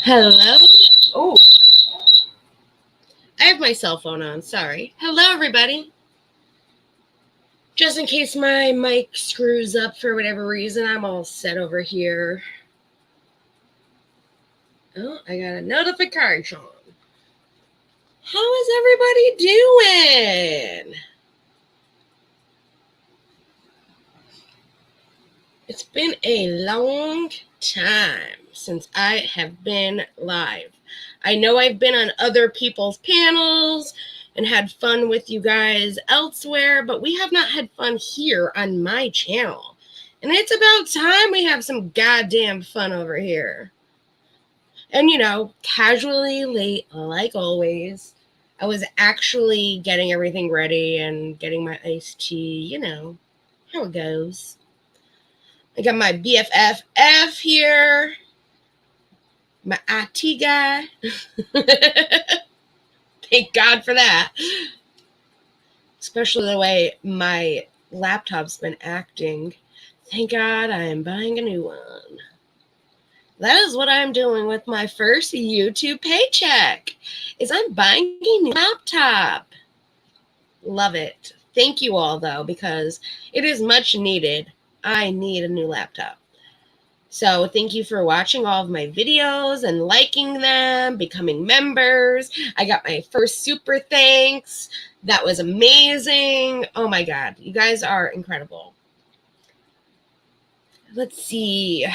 Hello. Oh, I have my cell phone on. Sorry. Hello, everybody. Just in case my mic screws up for whatever reason, I'm all set over here. Oh, I got a notification. How is everybody doing? It's been a long time since I have been live. I know I've been on other people's panels and had fun with you guys elsewhere, but we have not had fun here on my channel. And it's about time we have some goddamn fun over here. And casually late, like always, I was actually getting everything ready and getting my iced tea, how it goes. I got my BFF here, my IT guy. Thank God for that. Especially the way my laptop's been acting. Thank God I am buying a new one. That is what I'm doing with my first YouTube paycheck, is I'm buying a new laptop. Love it. Thank you all, though, because it is much needed. I need a new laptop. So thank you for watching all of my videos and liking them, becoming members. I got my first super thanks. That was amazing. Oh my God, you guys are incredible. Let's see.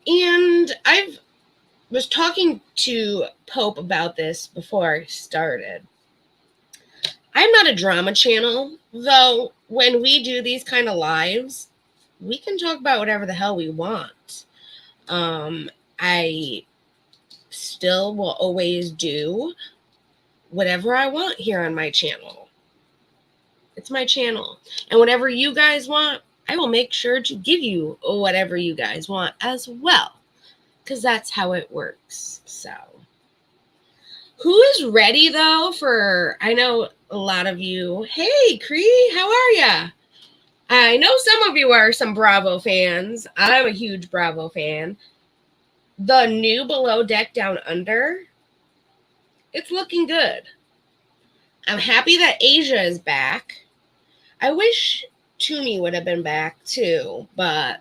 And I was talking to Pope about this before I started. I'm not a drama channel, though when we do these kind of lives, we can talk about whatever the hell we want. I still will always do whatever I want here on my channel. It's my channel. And whatever you guys want, I will make sure to give you whatever you guys want as well, because that's how it works. So who is ready, though, for, I know a lot of you, hey, Cree, how are ya? I know some of you are some Bravo fans. I'm a huge Bravo fan. The new Below Deck Down Under, it's looking good. I'm happy that Asia is back. I wish Toomey would have been back too, but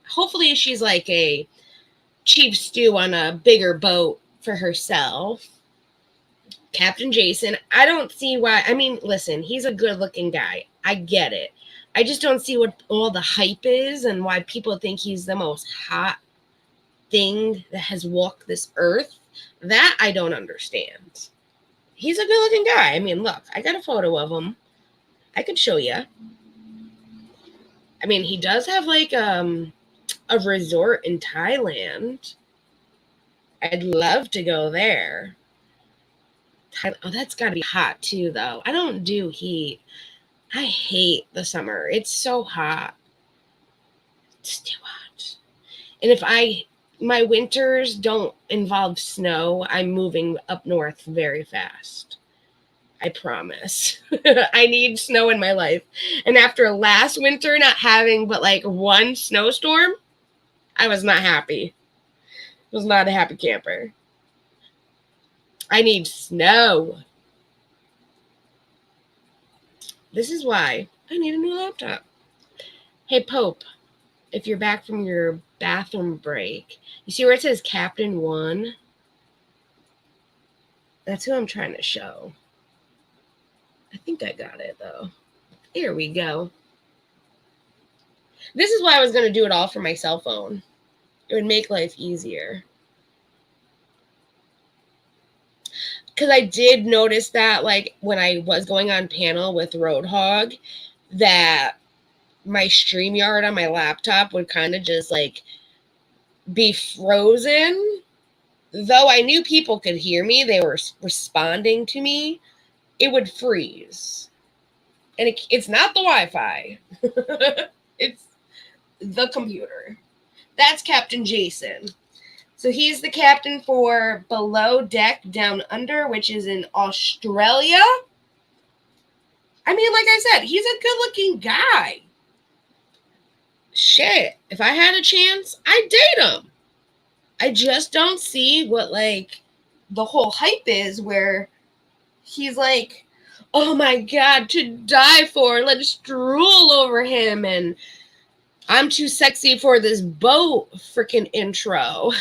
hopefully she's like a chief stew on a bigger boat for herself. Captain Jason, I don't see why. I mean, listen, he's a good-looking guy. I get it. I just don't see what all the hype is and why people think he's the most hot thing that has walked this earth. That I don't understand. He's a good-looking guy. I mean, look, I got a photo of him. I could show you. I mean, he does have like a resort in Thailand. I'd love to go there. Oh, that's got to be hot too, though. I don't do heat. I hate the summer. It's so hot. It's too hot. And if my winters don't involve snow, I'm moving up north very fast. I promise. I need snow in my life. And after last winter not having but like one snowstorm, I was not happy. I was not a happy camper. I need snow. This is why I need a new laptop. Hey, Pope, if you're back from your bathroom break, you see where it says Captain 1? That's who I'm trying to show. I think I got it, though. Here we go. This is why I was going to do it all from my cell phone. It would make life easier. Because I did notice that, like, when I was going on panel with Roadhog, that my StreamYard on my laptop would kind of just, like, be frozen. Though I knew people could hear me, they were responding to me, it would freeze. And it's not the Wi-Fi. It's the computer. That's Captain Jason. So he's the captain for Below Deck Down Under, which is in Australia. I mean, like I said, he's a good-looking guy. Shit, if I had a chance, I'd date him. I just don't see what, like, the whole hype is where he's like, oh my God, to die for, let's drool over him, and I'm too sexy for this boat freaking intro.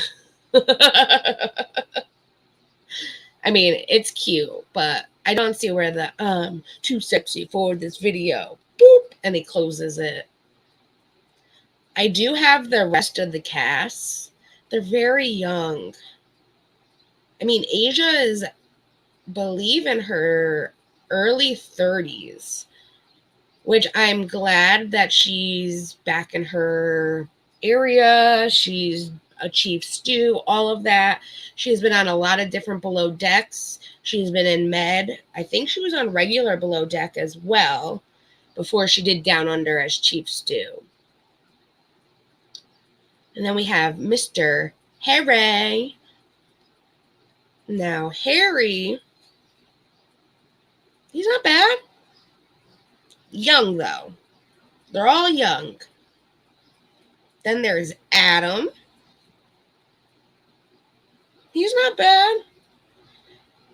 I mean, it's cute, but I don't see where the too sexy for this video, boop, and he closes it. I do have the rest of the cast. They're very young. I mean, Asia is, believe, in her early 30s, which I'm glad that she's back in her area. She's a chief stew, all of that. She's been on a lot of different Below Decks. She's been in Med. I think she was on regular Below Deck as well before she did Down Under as chief stew. And then we have Mr. Harry. Now, Harry, he's not bad. Young, though. They're all young. Then there's Adam. He's not bad.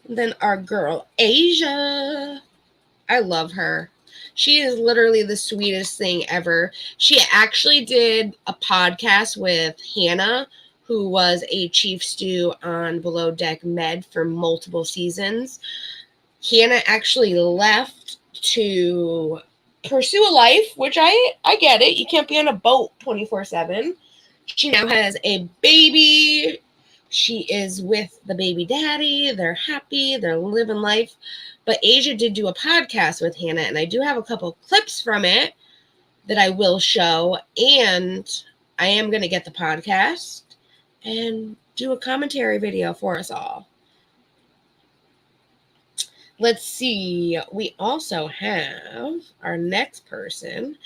And then our girl, Asia. I love her. She is literally the sweetest thing ever. She actually did a podcast with Hannah, who was a chief stew on Below Deck Med for multiple seasons. Hannah actually left to pursue a life, which I get it. You can't be on a boat 24/7. She now has a baby. She is with the baby daddy. They're happy. They're living life. But Asia did do a podcast with Hannah, and I do have a couple clips from it that I will show. And I am going to get the podcast and do a commentary video for us all. Let's see. We also have our next person.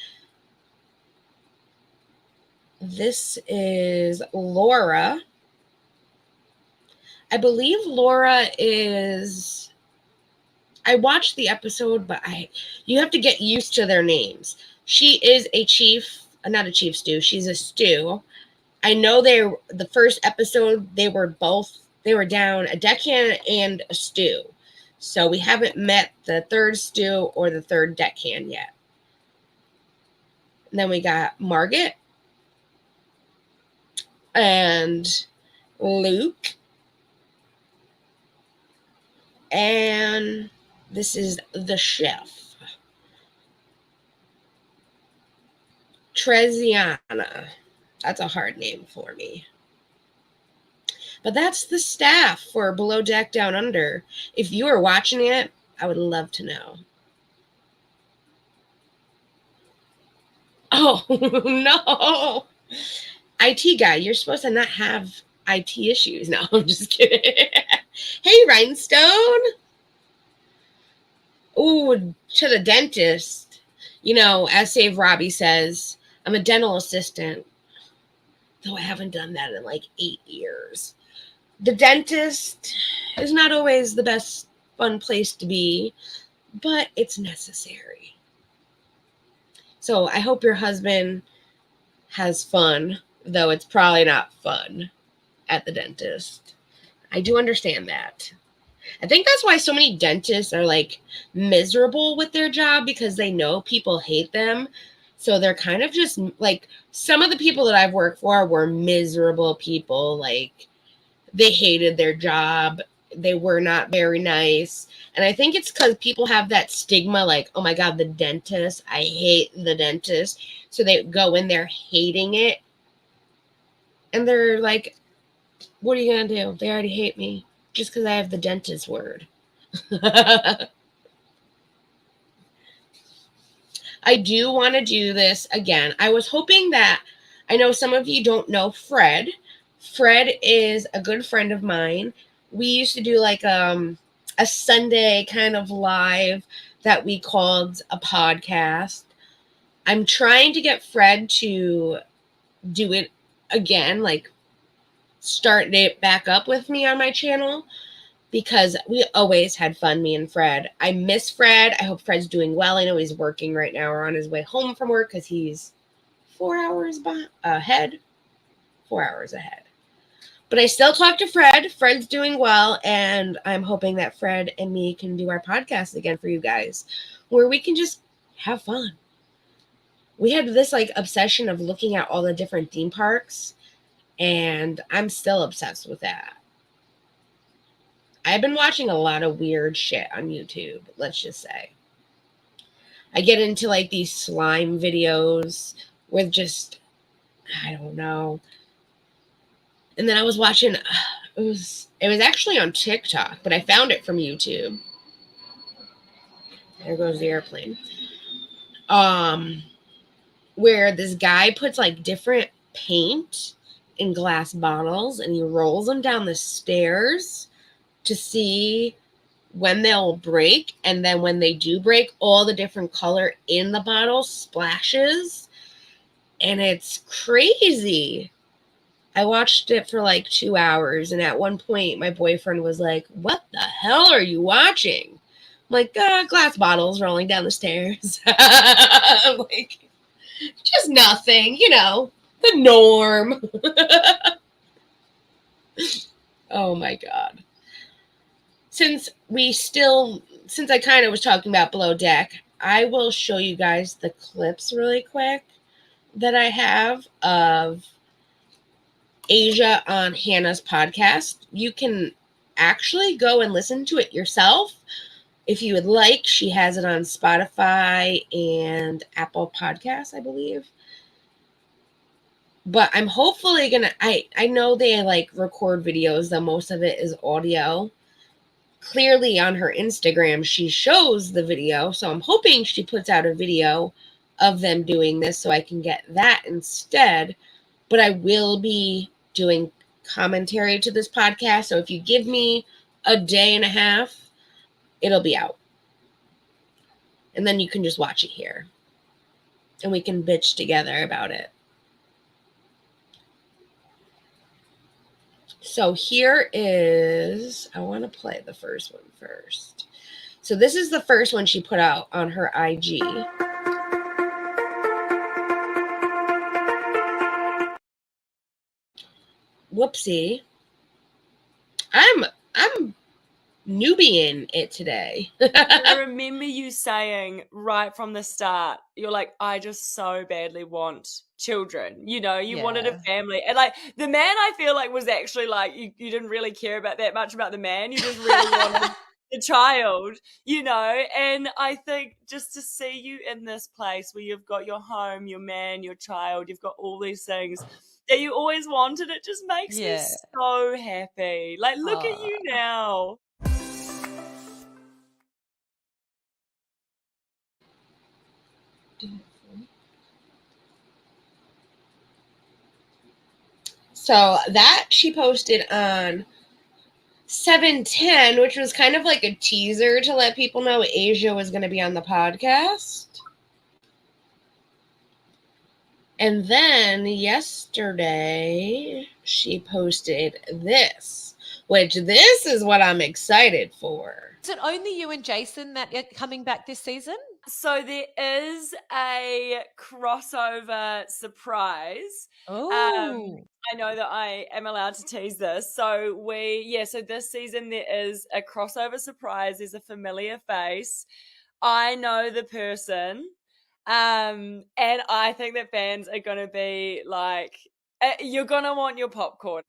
This is Laura. I believe Laura is... I watched the episode, but you have to get used to their names. She is a chief, not a chief stew. She's a stew. I know the first episode, they were down a deckhand and a stew. So we haven't met the third stew or the third deckhand yet. And then we got Margaret and Luke. And this is the chef, Treziana. That's a hard name for me. But that's the staff for Below Deck Down Under. If you are watching it, I would love to know. Oh, no. IT guy, you're supposed to not have IT issues. No, I'm just kidding. Hey, Rhinestone. Ooh, to the dentist. You know, as Save Robbie says, I'm a dental assistant. Though I haven't done that in like 8 years. The dentist is not always the best fun place to be, but it's necessary. So I hope your husband has fun, though it's probably not fun at the dentist. I do understand that. I think that's why so many dentists are like miserable with their job, because they know people hate them. So they're kind of just like, some of the people that I've worked for were miserable people. Like, they hated their job. They were not very nice. And I think it's because people have that stigma, like, oh my God, the dentist, I hate the dentist. So they go in there hating it. And they're like, what are you going to do? They already hate me just because I have the dentist word. I do want to do this again. I was hoping that, I know some of you don't know Fred. Fred is a good friend of mine. We used to do like a Sunday kind of live that we called a podcast. I'm trying to get Fred to do it again, like start it back up with me on my channel, because we always had fun, me and Fred. I miss Fred. I hope Fred's doing well. I know he's working right now or on his way home from work, because he's 4 hours ahead. 4 hours ahead. But I still talk to Fred. Fred's doing well, and I'm hoping that Fred and me can do our podcast again for you guys, where we can just have fun. We had this like obsession of looking at all the different theme parks, and I'm still obsessed with that. I've been watching a lot of weird shit on YouTube, let's just say. I get into like these slime videos with just, I don't know. And then I was watching, it was actually on TikTok, but I found it from YouTube. There goes the airplane. Where this guy puts like different paint in glass bottles and he rolls them down the stairs to see when they'll break, and then when they do break, all the different color in the bottle splashes, and it's crazy. I watched it for like 2 hours, and at one point my boyfriend was like, "What the hell are you watching?" I'm like, glass bottles rolling down the stairs. I'm like, just nothing, the norm. Oh my God. Since I kind of was talking about Below Deck, I will show you guys the clips really quick that I have of Asia on Hannah's podcast. You can actually go and listen to it yourself if you would like. She has it on Spotify and Apple Podcasts, I believe. But I'm hopefully gonna, I know they like record videos, though most of it is audio. Clearly on her Instagram, she shows the video. So I'm hoping she puts out a video of them doing this so I can get that instead. But I will be doing commentary to this podcast. So if you give me a day and a half, it'll be out. And then you can just watch it here. And we can bitch together about it. So here is, I want to play the first one first. So this is the first one she put out on her IG. Whoopsie. I'm newbieing it today. I remember you saying right from the start, you're like, I just so badly want children. You wanted a family. And like the man, I feel like was actually like, you didn't really care about that much about the man. You just really wanted the child, and I think just to see you in this place where you've got your home, your man, your child, you've got all these things that you always wanted, it just makes me so happy. Like, look at you now. So that she posted on 7/10, which was kind of like a teaser to let people know Asia was going to be on the podcast. And then yesterday she posted this, which this is what I'm excited for. Is it only you and Jason that are coming back this season? So there is a crossover surprise. Oh. I know that I am allowed to tease this. So so this season there is a crossover surprise. There's a familiar face. I know the person. And I think that fans are going to be like, you're going to want your popcorn.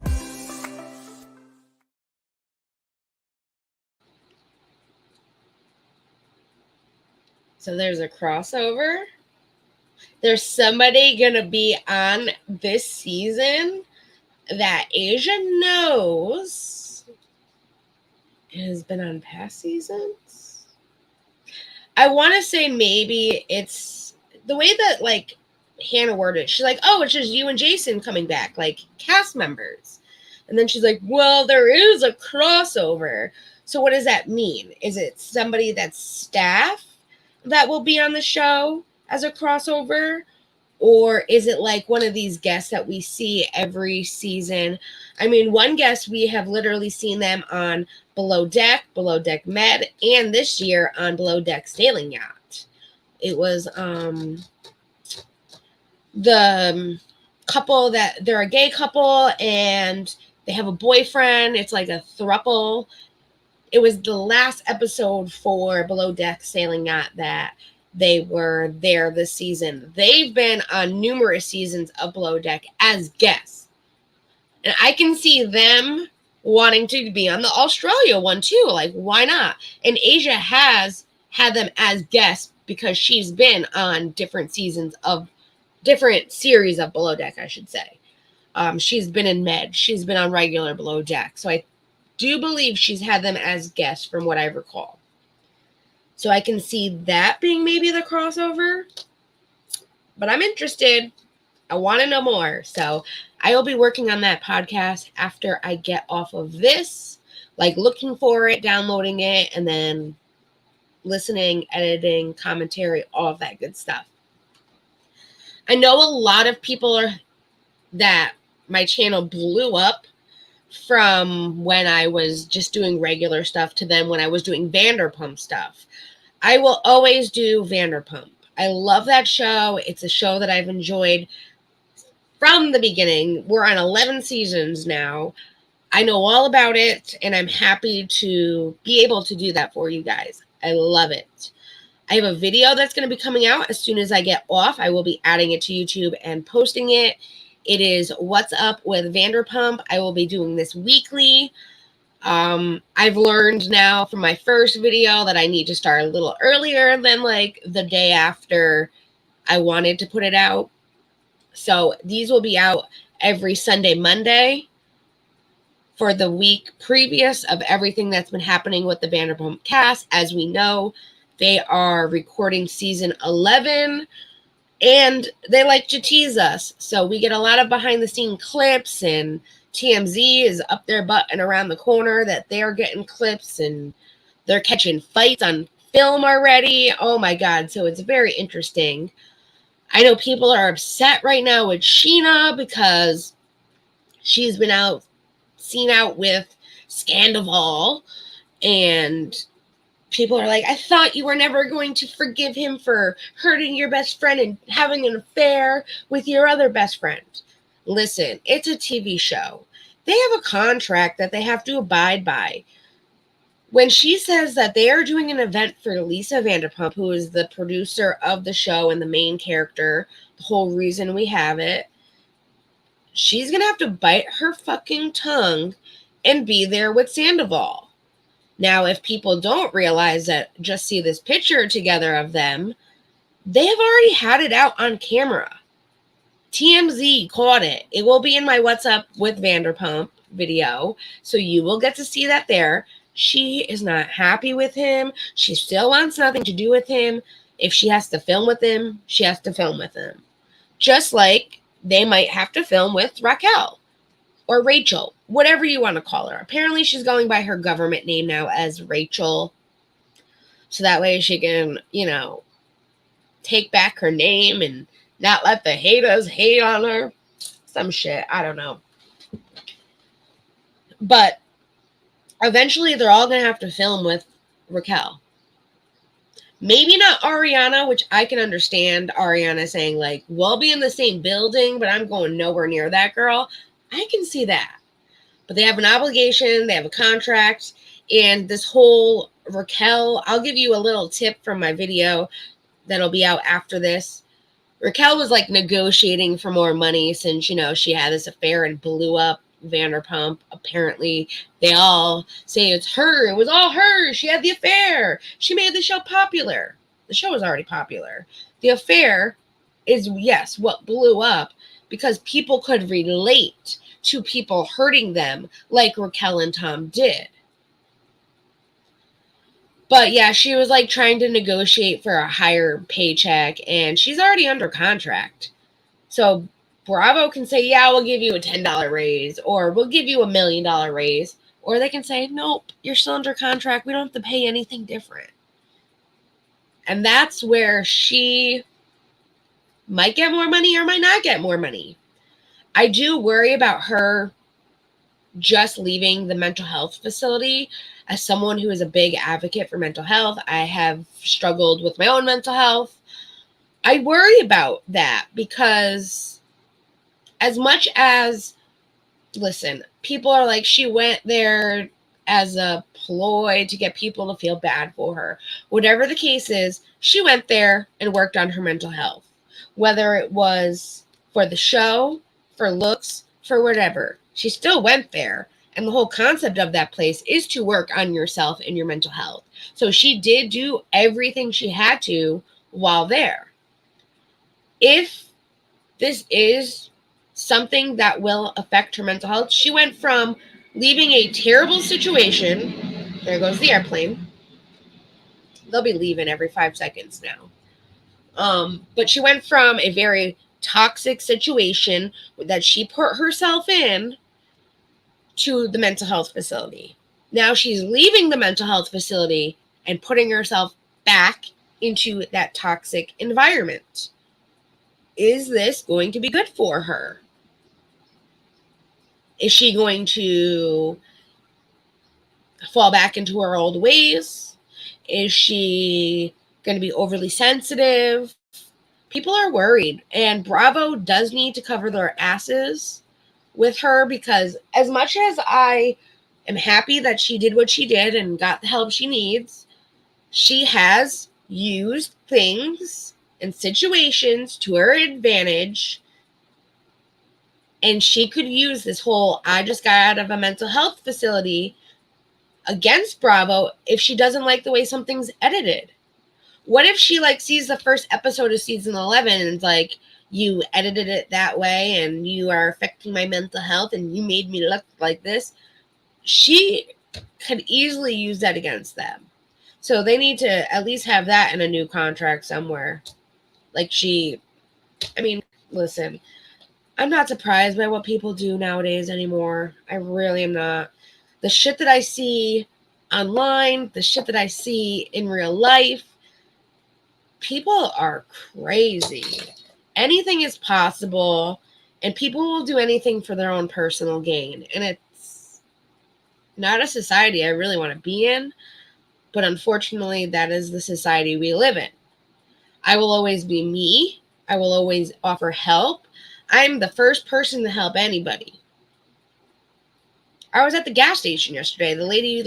So there's a crossover. There's somebody going to be on this season that Asia knows has been on past seasons. I want to say maybe it's the way that like Hannah worded it. She's like, oh, it's just you and Jason coming back, like cast members. And then she's like, well, there is a crossover. So what does that mean? Is it somebody that's staff that will be on the show as a crossover? Or is it like one of these guests that we see every season? I mean, one guest, we have literally seen them on Below Deck Med, and this year on Below Deck Sailing Yacht. It was the couple that they're a gay couple, and They have a boyfriend. It's like a throuple. It was the last episode for Below Deck Sailing Yacht that they were there this season. They've been on numerous seasons of Below Deck as guests. And I can see them wanting to be on the Australia one too. Like, why not? And Asia has had them as guests because she's been on different seasons of different series of Below Deck, I should say. She's been in Med. She's been on regular Below Deck. So I do believe she's had them as guests from what I recall. So I can see that being maybe the crossover. But I'm interested. I want to know more. So I will be working on that podcast after I get off of this, like looking for it, downloading it, and then listening, editing, commentary, all of that good stuff. I know a lot of people that my channel blew up from when I was just doing regular stuff to then when I was doing Vanderpump stuff. I will always do Vanderpump. I love that show. It's a show that I've enjoyed from the beginning. We're on 11 seasons now. I know all about it, and I'm happy to be able to do that for you guys. I love it. I have a video that's going to be coming out as soon as I get off. I will be adding it to YouTube and posting it. It is What's Up with Vanderpump. I will be doing this weekly. I've learned now from my first video that I need to start a little earlier than like the day after I wanted to put it out. So these will be out every Sunday, Monday for the week previous of everything that's been happening with the Vanderpump cast. As we know, they are recording season 11 and they like to tease us. So we get a lot of behind the scene clips, and TMZ is up their butt and around the corner that they're getting clips and they're catching fights on film already. Oh my God. So it's very interesting. I know people are upset right now with Sheena because she's been seen out with Scandival, and people are like, I thought you were never going to forgive him for hurting your best friend and having an affair with your other best friend. Listen, it's a TV show. They have a contract that they have to abide by. When she says that they are doing an event for Lisa Vanderpump, who is the producer of the show and the main character, the whole reason we have it, she's going to have to bite her fucking tongue and be there with Sandoval. Now, if people don't realize that, just see this picture together of them, they have already had it out on camera. TMZ caught it. It will be in my What's Up with Vanderpump video, so you will get to see that there. She is not happy with him. She still wants nothing to do with him. If she has to film with him, she has to film with him. Just like they might have to film with Raquel or Rachel, whatever you want to call her. Apparently, she's going by her government name now as Rachel. So that way she can, take back her name and not let the haters hate on her. Some shit. I don't know. But eventually, they're all going to have to film with Raquel. Maybe not Ariana, which I can understand Ariana saying, like, we'll be in the same building, but I'm going nowhere near that girl. I can see that. But they have an obligation. They have a contract. And this whole Raquel, I'll give you a little tip from my video that'll be out after this. Raquel was like negotiating for more money since, she had this affair and blew up Vanderpump. Apparently, they all say it's her. It was all her. She had the affair. She made the show popular. The show was already popular. The affair is, yes, what blew up because people could relate to people hurting them like Raquel and Tom did. But yeah, she was like trying to negotiate for a higher paycheck, and she's already under contract. So Bravo can say, yeah, we'll give you a $10 raise, or we'll give you $1 million raise. Or they can say, nope, you're still under contract. We don't have to pay anything different. And that's where she might get more money or might not get more money. I do worry about her just leaving the mental health facility. As someone who is a big advocate for mental health, I have struggled with my own mental health. I worry about that because as much as listen, people are like, she went there as a ploy to get people to feel bad for her. Whatever the case is, she went there and worked on her mental health. Whether it was for the show, for looks, for whatever, she still went there. And the whole concept of that place is to work on yourself and your mental health. So she did do everything she had to while there. If this is something that will affect her mental health, she went from leaving a terrible situation. There goes the airplane. They'll be leaving every 5 seconds now. But she went from a very toxic situation that she put herself in to the mental health facility. Now she's leaving the mental health facility and putting herself back into that toxic environment. Is this going to be good for her? Is she going to fall back into her old ways? Is she going to be overly sensitive? People are worried, and Bravo does need to cover their asses with her, because as much as I am happy that she did what she did and got the help she needs, she has used things and situations to her advantage. And she could use this whole, I just got out of a mental health facility, against Bravo if she doesn't like the way something's edited. What if she sees the first episode of season 11 and is like, you edited it that way and you are affecting my mental health and you made me look like this? She could easily use that against them. So they need to at least have that in a new contract somewhere. Listen, I'm not surprised by what people do nowadays anymore. I really am not. The shit that I see online, the shit that I see in real life, people are crazy. Anything is possible, and people will do anything for their own personal gain. And it's not a society I really want to be in, but unfortunately, that is the society we live in. I will always be me. I will always offer help. I'm the first person to help anybody. I was at the gas station yesterday. The lady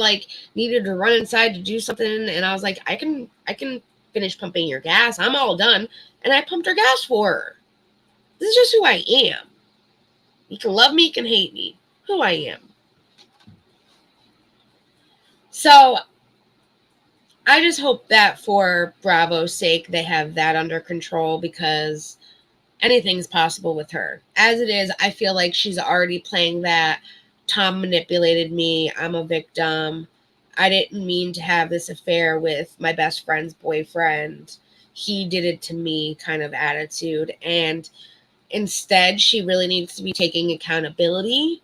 needed to run inside to do something, and I was like, I can finish pumping your gas. I'm all done. And I pumped her gas for her. This is just who I am. You can love me, you can hate me. Who I am. So I just hope that for Bravo's sake, they have that under control, because anything's possible with her. As it is, I feel like she's already playing that Tom manipulated me, I'm a victim, I didn't mean to have this affair with my best friend's boyfriend, he did it to me kind of attitude. And instead, she really needs to be taking accountability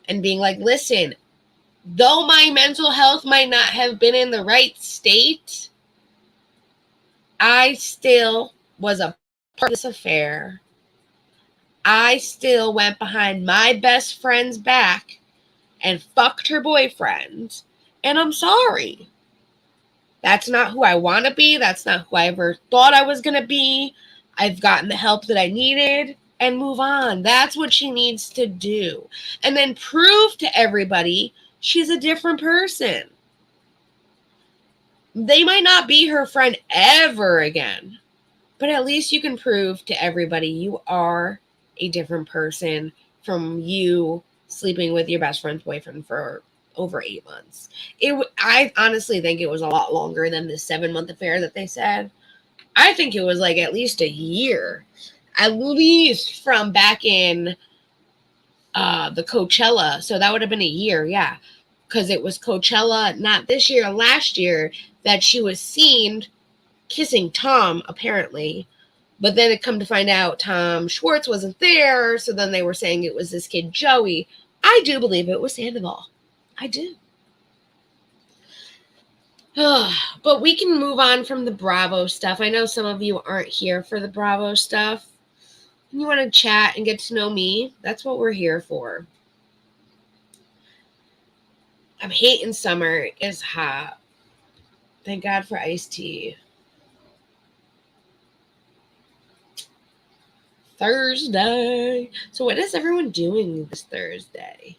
and being like, listen, though my mental health might not have been in the right state, I still was a part of this affair. I still went behind my best friend's back and fucked her boyfriend. And I'm sorry. That's not who I want to be. That's not who I ever thought I was going to be. I've gotten the help that I needed, and move on. That's what she needs to do. And then prove to everybody she's a different person. They might not be her friend ever again, but at least you can prove to everybody you are a different person from you sleeping with your best friend's boyfriend for over 8 months. I honestly think it was a lot longer than the 7-month affair that they said. I think it was at least a year. At least from back in the Coachella. So that would have been a year, yeah. Because it was Coachella, not this year, last year, that she was seen kissing Tom, apparently. But then it come to find out Tom Schwartz wasn't there, so then they were saying it was this kid, Joey. I do believe it was Sandoval. I do. But we can move on from the Bravo stuff. I know some of you aren't here for the Bravo stuff. You want to chat and get to know me. That's what we're here for. I'm hating summer. It's hot. Thank God for iced tea. Thursday. So what is everyone doing this Thursday?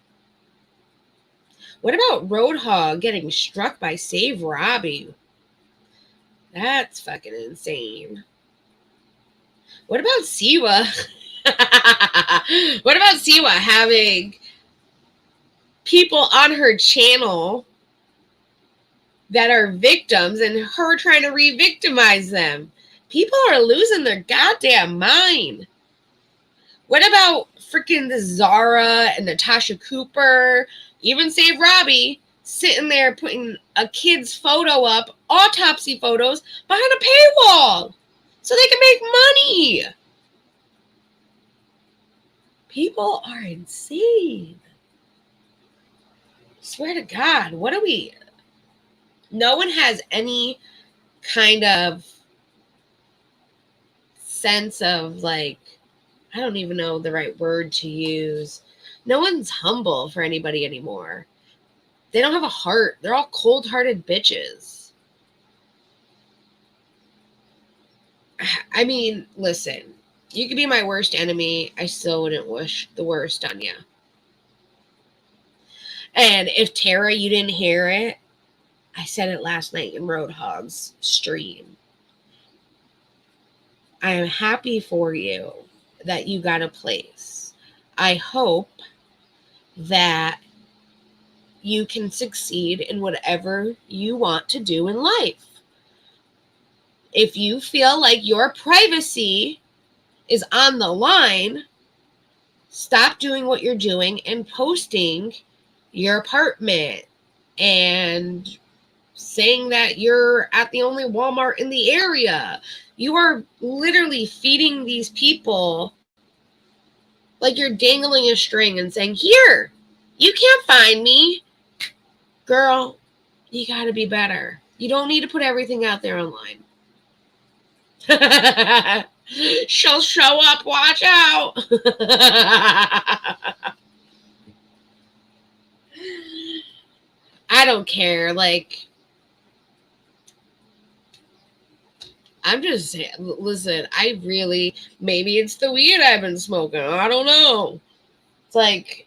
What about Roadhog getting struck by Save Robbie? That's fucking insane. What about Siwa? What about Siwa having people on her channel that are victims and her trying to re-victimize them? People are losing their goddamn mind. What about freaking the Zara and Natasha Cooper, even Save Robbie, sitting there putting a kid's photo up, autopsy photos, behind a paywall so they can make money? People are insane. Swear to God, what are we? No one has any kind of sense of, like, I don't even know the right word to use. No one's humble for anybody anymore. They don't have a heart. They're all cold-hearted bitches. I mean, listen, you could be my worst enemy. I still wouldn't wish the worst on you. And if Tara, you didn't hear it, I said it last night in Roadhog's stream. I am happy for you that you got a place. I hope that you can succeed in whatever you want to do in life. If you feel like your privacy is on the line, stop doing what you're doing and posting your apartment and saying that you're at the only Walmart in the area. You are literally feeding these people like you're dangling a string and saying, here, you can't find me. Girl, you gotta be better. You don't need to put everything out there online. She'll show up, watch out. I don't care. Like, I'm just saying, listen, I really, maybe it's the weed I've been smoking. I don't know. It's like,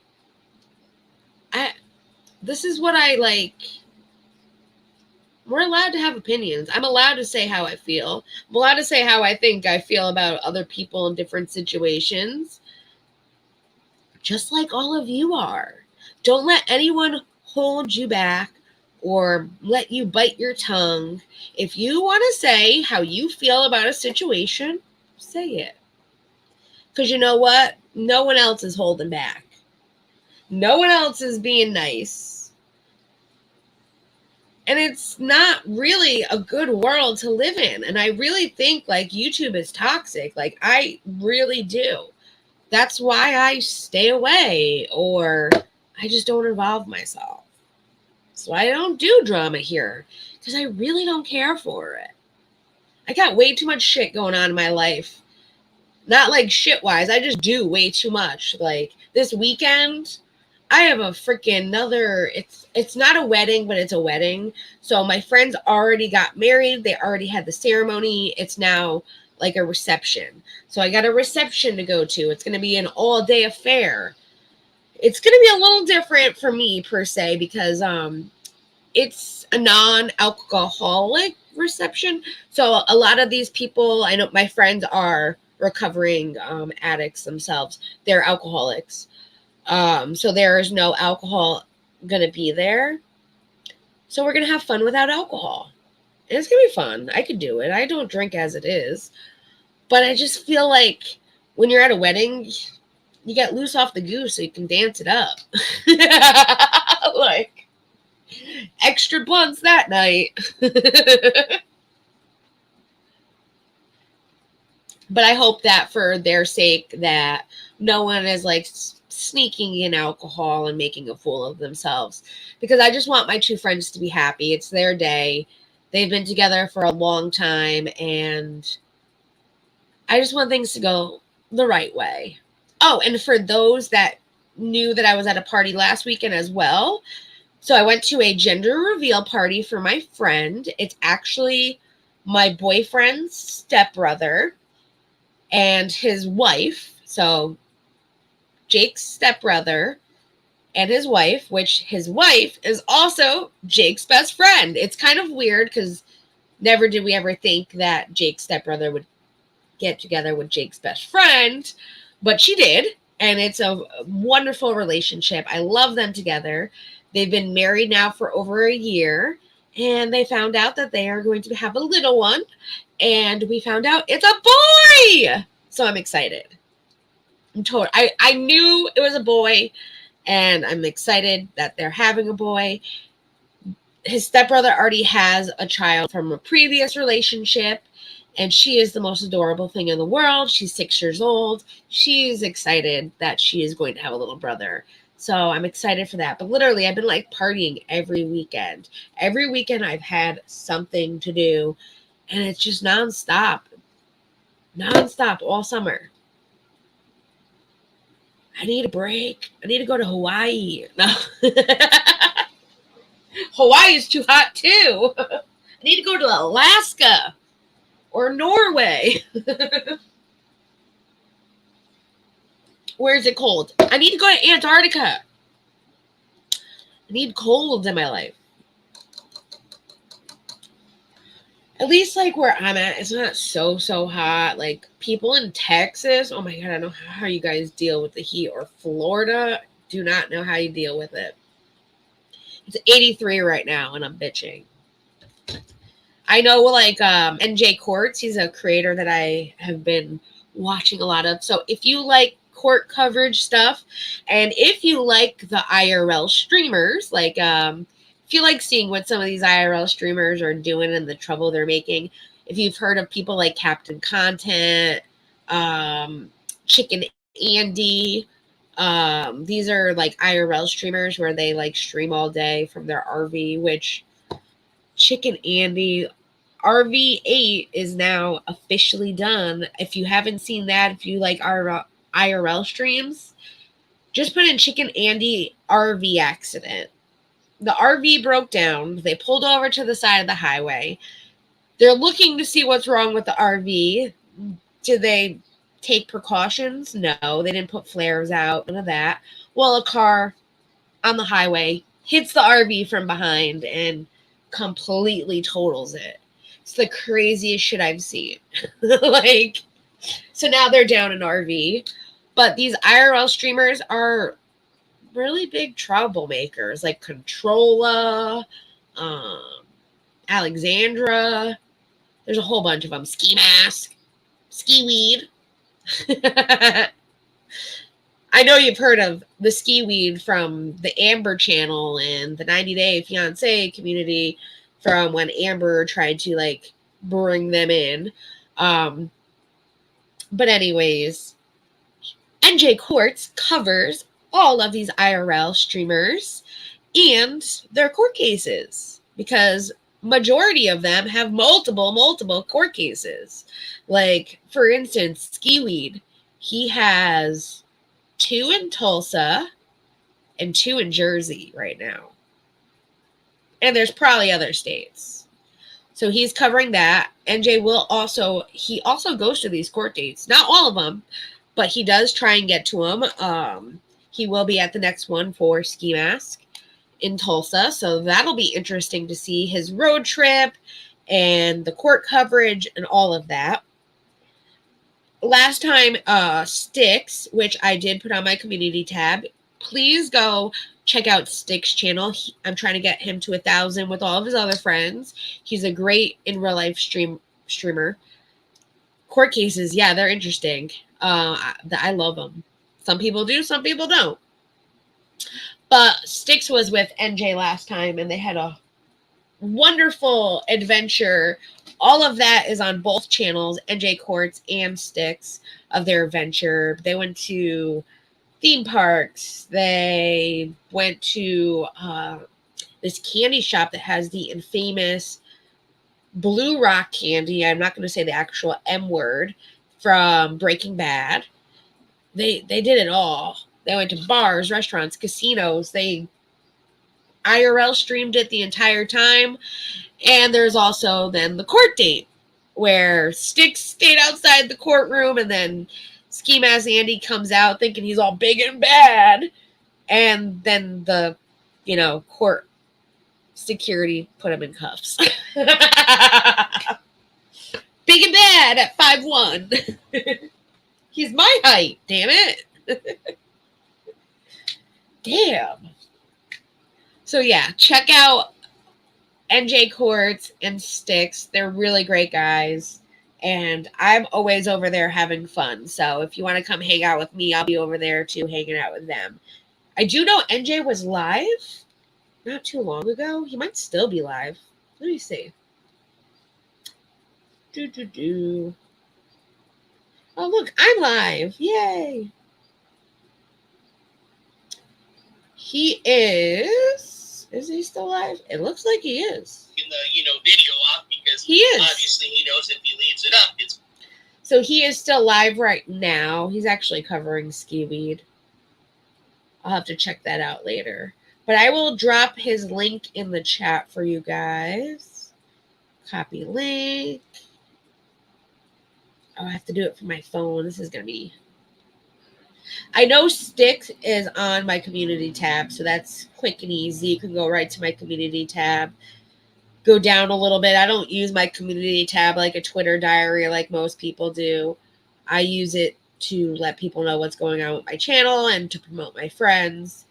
this is what I like. We're allowed to have opinions. I'm allowed to say how I feel. I'm allowed to say how I think I feel about other people in different situations. Just like all of you are. Don't let anyone hold you back or let you bite your tongue. If you want to say how you feel about a situation, say it. Because you know what? No one else is holding back. No one else is being nice. And it's not really a good world to live in. And I really think, like, YouTube is toxic. Like, I really do. That's why I stay away, or I just don't involve myself. So I don't do drama here because I really don't care for it. I got way too much shit going on in my life. Not like shit-wise. I just do way too much. Like, this weekend, I have a freaking another, it's not a wedding, but it's a wedding. So my friends already got married. They already had the ceremony. It's now like a reception. So I got a reception to go to. It's going to be an all-day affair. It's going to be a little different for me, per se, because it's a non-alcoholic reception. So a lot of these people, I know my friends are recovering addicts themselves. They're alcoholics. So there is no alcohol going to be there. So we're going to have fun without alcohol. And it's going to be fun. I could do it. I don't drink as it is. But I just feel like when you're at a wedding, you get loose off the goose so you can dance it up. Like, extra blunts that night. But I hope that for their sake that no one is like sneaking in alcohol and making a fool of themselves, because I just want my two friends to be happy. It's their day. They've been together for a long time, and I just want things to go the right way. Oh, and for those that knew that I was at a party last weekend as well, so I went to a gender reveal party for my friend. It's actually my boyfriend's stepbrother. and his wife, so Jake's stepbrother and his wife, which his wife is also Jake's best friend. It's kind of weird because never did we ever think that Jake's stepbrother would get together with Jake's best friend, but she did, and it's a wonderful relationship. I love them together. They've been married now for over a year, and they found out that they are going to have a little one, and we found out it's a boy! So I'm excited. I knew it was a boy, and I'm excited that they're having a boy. His stepbrother already has a child from a previous relationship, and she is the most adorable thing in the world. She's 6 years old. She's excited that she is going to have a little brother. So I'm excited for that. But literally, I've been like partying every weekend. Every weekend I've had something to do, and it's just nonstop. Nonstop all summer. I need a break. I need to go to Hawaii. No. Hawaii is too hot too. I need to go to Alaska or Norway. Where is it cold? I need to go to Antarctica. I need cold in my life. At least like where I'm at, it's not so hot. Like people in Texas, oh my God, I don't know how you guys deal with the heat. Or Florida, do not know how you deal with it. It's 83 right now, and I'm bitching. I know like NJ Courts, he's a creator that I have been watching a lot of. So if you like court coverage stuff, and if you like the IRL streamers, like if you like seeing what some of these IRL streamers are doing and the trouble they're making, if you've heard of people like Captain Content, Chicken Andy, these are like IRL streamers where they like stream all day from their RV, which Chicken Andy RV8 is now officially done. If you haven't seen that, if you like IRL streams, just put in Chicken Andy RV accident. The RV broke down. They pulled over to the side of the highway. They're looking to see what's wrong with the RV. Did they take precautions? No, they didn't put flares out, none of that. Well, a car on the highway hits the RV from behind and completely totals it. It's the craziest shit I've seen. Like, so now they're down an RV. But these IRL streamers are really big troublemakers, like Controlla, Alexandra. There's a whole bunch of them. Ski Mask, Ski Weed. I know you've heard of the Ski Weed from the Amber channel and the 90 Day Fiancé community from when Amber tried to like bring them in. But anyways, NJ Courts covers all of these IRL streamers and their court cases because majority of them have multiple court cases. Like, for instance, Ski Weed, he has 2 in Tulsa and 2 in Jersey right now. And there's probably other states. So he's covering that. NJ will also, he also goes to these court dates. Not all of them, but he does try and get to them. He will be at the next one for Ski Mask in Tulsa. So that'll be interesting to see his road trip and the court coverage and all of that. Last time, Sticks, which I did put on my community tab, please go check out Sticks' channel. I'm trying to get him to 1,000 with all of his other friends. He's a great in real life streamer. Court cases, yeah, they're interesting. I love them. Some people do, some people don't. But Sticks was with NJ last time, and they had a wonderful adventure. All of that is on both channels, NJ Courts and Sticks, of their adventure. They went to theme parks. They went to this candy shop that has the infamous Blue Rock candy. I'm not going to say the actual M word from Breaking Bad. They did it all. They went to bars, restaurants, casinos. They IRL streamed it the entire time. And there's also then the court date, where Styx stayed outside the courtroom and then Ski Mask Andy comes out thinking he's all big and bad. And then the, court security put him in cuffs. Big and bad at 5'1". He's my height, damn it. Damn. So yeah, check out NJ Courts and Styx. They're really great guys. And I'm always over there having fun. So if you want to come hang out with me, I'll be over there too, hanging out with them. I do know NJ was live not too long ago. He might still be live. Let me see. Oh, look, I'm live. Yay. He is. Is he still live? It looks like he is. In the video off because he is. Obviously he knows if he leaves it up, it's. So he is still live right now. He's actually covering Skiweed. I'll have to check that out later. But I will drop his link in the chat for you guys. Copy link. Oh, I have to do it from my phone. This is going to be... I know Styx is on my community tab, so that's quick and easy. You can go right to my community tab. Go down a little bit. I don't use my community tab like a Twitter diary like most people do. I use it to let people know what's going on with my channel and to promote my friends.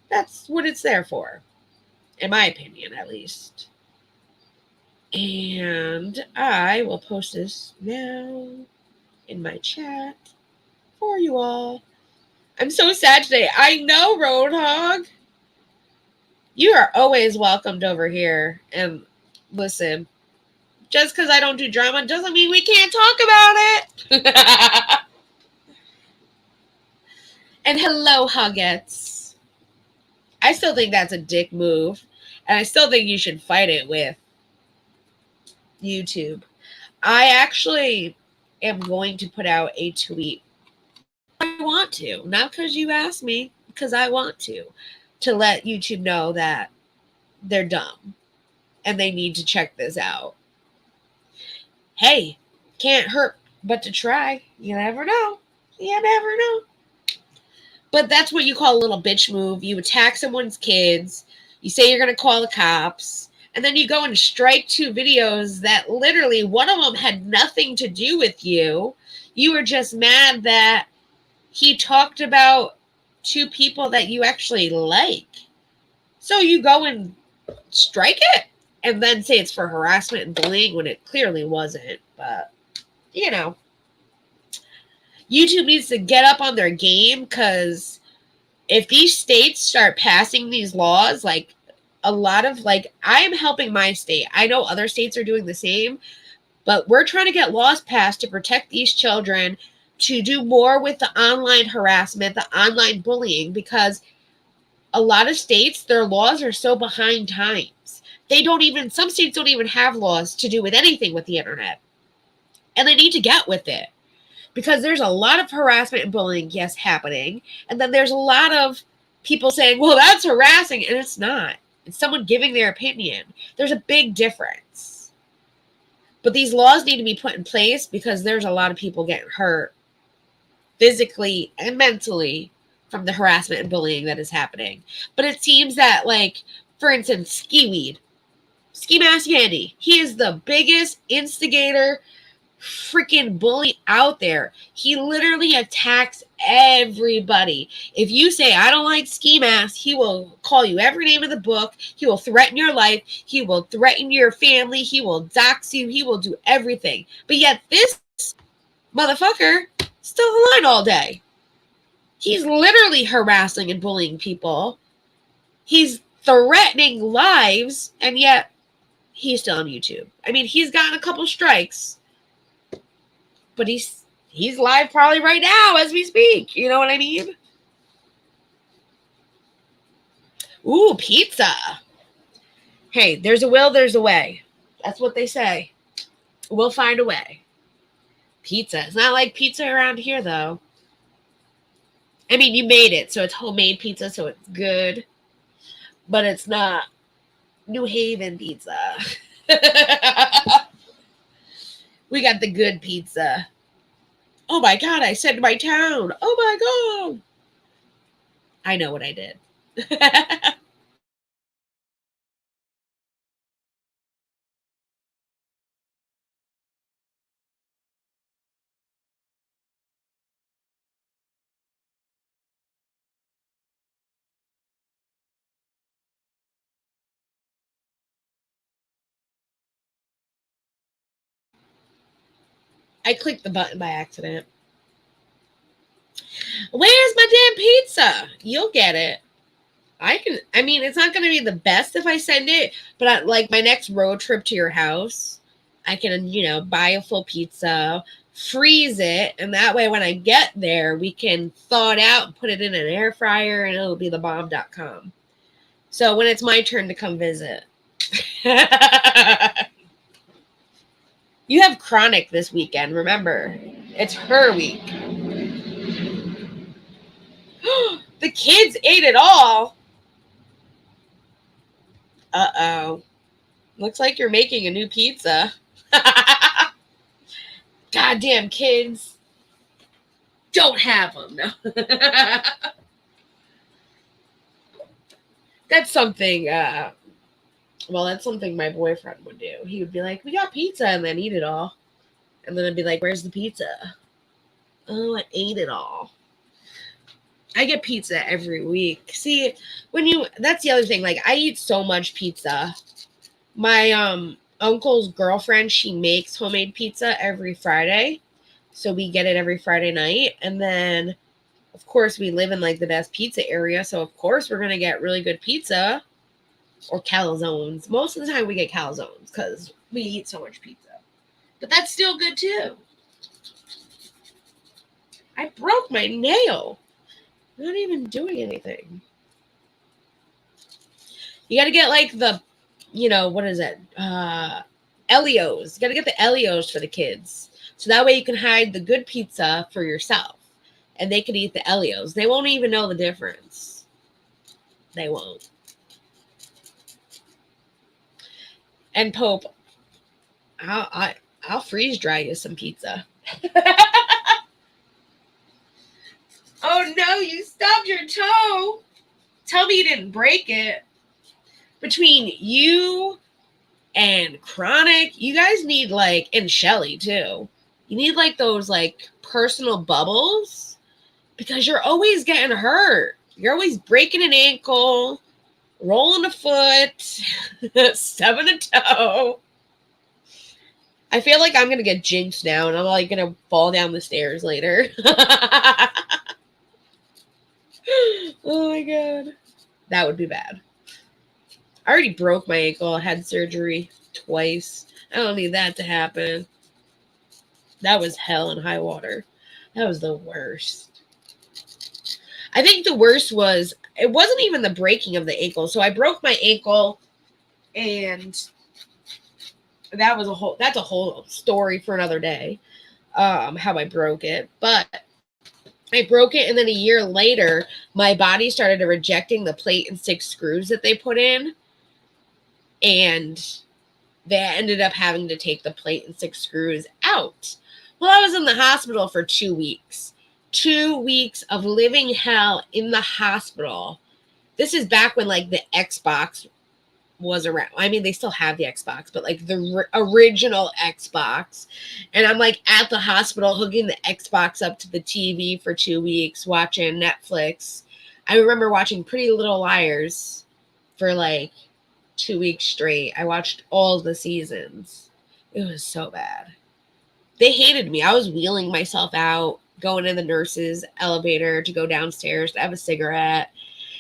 That's what it's there for, in my opinion, at least. And I will post this now in my chat for you all. I'm so sad today. I know, Roadhog. You are always welcomed over here. And listen, just because I don't do drama doesn't mean we can't talk about it. And hello, Huggets. I still think that's a dick move. And I still think you should fight it with YouTube. I actually am going to put out a tweet. I want to. Not because you asked me, because I want to let YouTube know that they're dumb and they need to check this out. Hey, can't hurt but to try. You never know. You never know. But that's what you call a little bitch move. You attack someone's kids. You say you're going to call the cops. And then you go and strike 2 videos that literally one of them had nothing to do with you. You were just mad that he talked about 2 people that you actually like. So you go and strike it and then say it's for harassment and bullying when it clearly wasn't. But, YouTube needs to get up on their game, because if these states start passing these laws, like a lot of, like, I am helping my state. I know other states are doing the same, but we're trying to get laws passed to protect these children, to do more with the online harassment, the online bullying, because a lot of states, their laws are so behind times. Some states don't even have laws to do with anything with the internet. And they need to get with it. Because there's a lot of harassment and bullying, yes, happening. And then there's a lot of people saying, well, that's harassing. And it's not. It's someone giving their opinion. There's a big difference. But these laws need to be put in place because there's a lot of people getting hurt physically and mentally from the harassment and bullying that is happening. But it seems that, like, for instance, Ski Mask Andy, he is the biggest instigator freaking bully out there. He literally attacks everybody. If you say, I don't like Ski Mask, he will call you every name in the book. He will threaten your life. He will threaten your family. He will dox you. He will do everything. But yet this motherfucker still online all day. He's literally harassing and bullying people. He's threatening lives, and yet he's still on YouTube. I mean, he's gotten a couple strikes, but he's live probably right now as we speak. You know what I mean? Ooh, pizza. Hey, there's a will, there's a way. That's what they say. We'll find a way. Pizza. It's not like pizza around here, though. I mean, you made it, so it's homemade pizza, so it's good. But it's not New Haven pizza. We got the good pizza. Oh my God, I said my town. Oh my God. I know what I did. I clicked the button by accident. Where's my damn pizza? You'll get it. I mean, it's not going to be the best if I send it, but like my next road trip to your house, I can, buy a full pizza, freeze it, and that way when I get there, we can thaw it out and put it in an air fryer, and it'll be thebomb.com. So when it's my turn to come visit. You have Chronic this weekend, remember. It's her week. The kids ate it all. Uh-oh. Looks like you're making a new pizza. Goddamn kids. Don't have them. No. That's something, that's something my boyfriend would do. He would be like, we got pizza, and then eat it all. And then I'd be like, where's the pizza? Oh, I ate it all. I get pizza every week. See, that's the other thing. Like, I eat so much pizza. My uncle's girlfriend, she makes homemade pizza every Friday. So we get it every Friday night. And then, of course, we live in like the best pizza area. So, of course, we're going to get really good pizza or calzones. Most of the time we get calzones because we eat so much pizza. But that's still good too. I broke my nail. Not even doing anything. You got to get like the, what is it? Elio's. You got to get the Elio's for the kids. So that way you can hide the good pizza for yourself. And they can eat the Elio's. They won't even know the difference. They won't. And Pope, I'll freeze dry you some pizza. Oh no, you stubbed your toe. Tell me you didn't break it. Between you and Chronic, you guys need and Shelly too. You need those personal bubbles because you're always getting hurt. You're always breaking an ankle, rolling a foot, stubbing a toe. I feel like I'm going to get jinxed now and I'm going to fall down the stairs later. Oh my God. That would be bad. I already broke my ankle. I had surgery twice. I don't need that to happen. That was hell and high water. That was the worst. I think the worst was, it wasn't even the breaking of the ankle. So I broke my ankle and that's a whole story for another day. How I broke it. But I broke it, and then a year later, my body started rejecting the plate and 6 screws that they put in, and they ended up having to take the plate and 6 screws out. Well, I was in the hospital for 2 weeks. 2 weeks of living hell in the hospital. This is back when, the Xbox was around. I mean, they still have the Xbox, but the original Xbox. And I'm at the hospital hooking the Xbox up to the TV for 2 weeks, watching Netflix. I remember watching Pretty Little Liars for 2 weeks straight. I watched all the seasons. It was so bad. They hated me. I was wheeling myself out, going in the nurse's elevator to go downstairs to have a cigarette.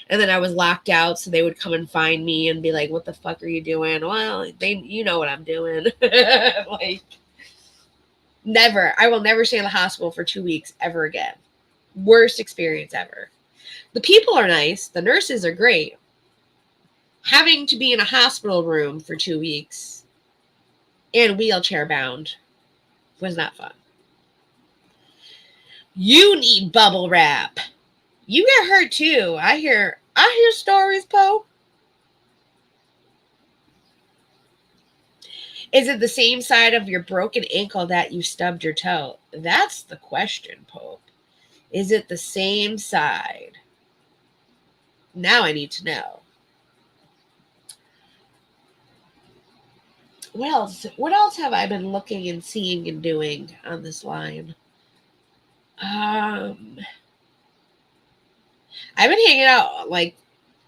And then I was locked out, so they would come and find me and be like, what the fuck are you doing? Well, you know what I'm doing. Never. I will never stay in the hospital for 2 weeks ever again. Worst experience ever. The people are nice. The nurses are great. Having to be in a hospital room for 2 weeks and wheelchair bound was not fun. You need bubble wrap. You get hurt too. I hear stories, Poe. Is it the same side of your broken ankle that you stubbed your toe? That's the question, Pope. Is it the same side? Now I need to know. What else? What else have I been looking and seeing and doing on this line? I've been hanging out, like,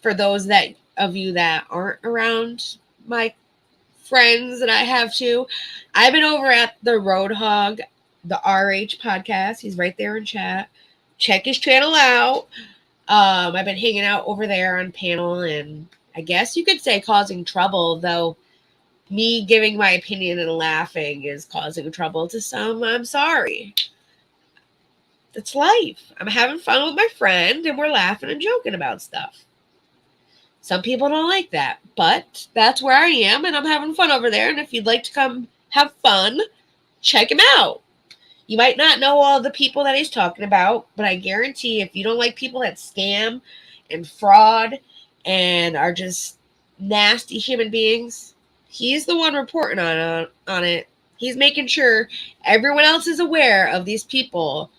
for those of you that aren't around my friends that I have too. I've been over at the Roadhog, the RH podcast. He's right there in chat. Check his channel out. I've been hanging out over there on panel, and I guess you could say causing trouble, though me giving my opinion and laughing is causing trouble to some. I'm sorry. It's life. I'm having fun with my friend, and we're laughing and joking about stuff. Some people don't like that, but that's where I am, and I'm having fun over there. And if you'd like to come have fun, check him out. You might not know all the people that he's talking about, but I guarantee if you don't like people that scam and fraud and are just nasty human beings, he's the one reporting on it. He's making sure everyone else is aware of these people,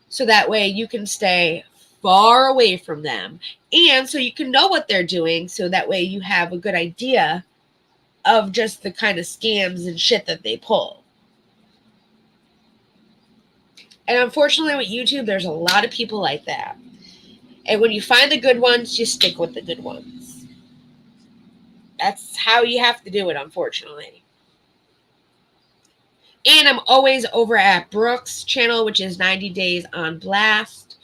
so that way you can stay far away from them. And so you can know what they're doing, so that way you have a good idea of just the kind of scams and shit that they pull. And unfortunately with YouTube, there's a lot of people like that. And when you find the good ones, you stick with the good ones. That's how you have to do it, unfortunately. And I'm always over at Brooke's channel, which is 90 Days on Blast.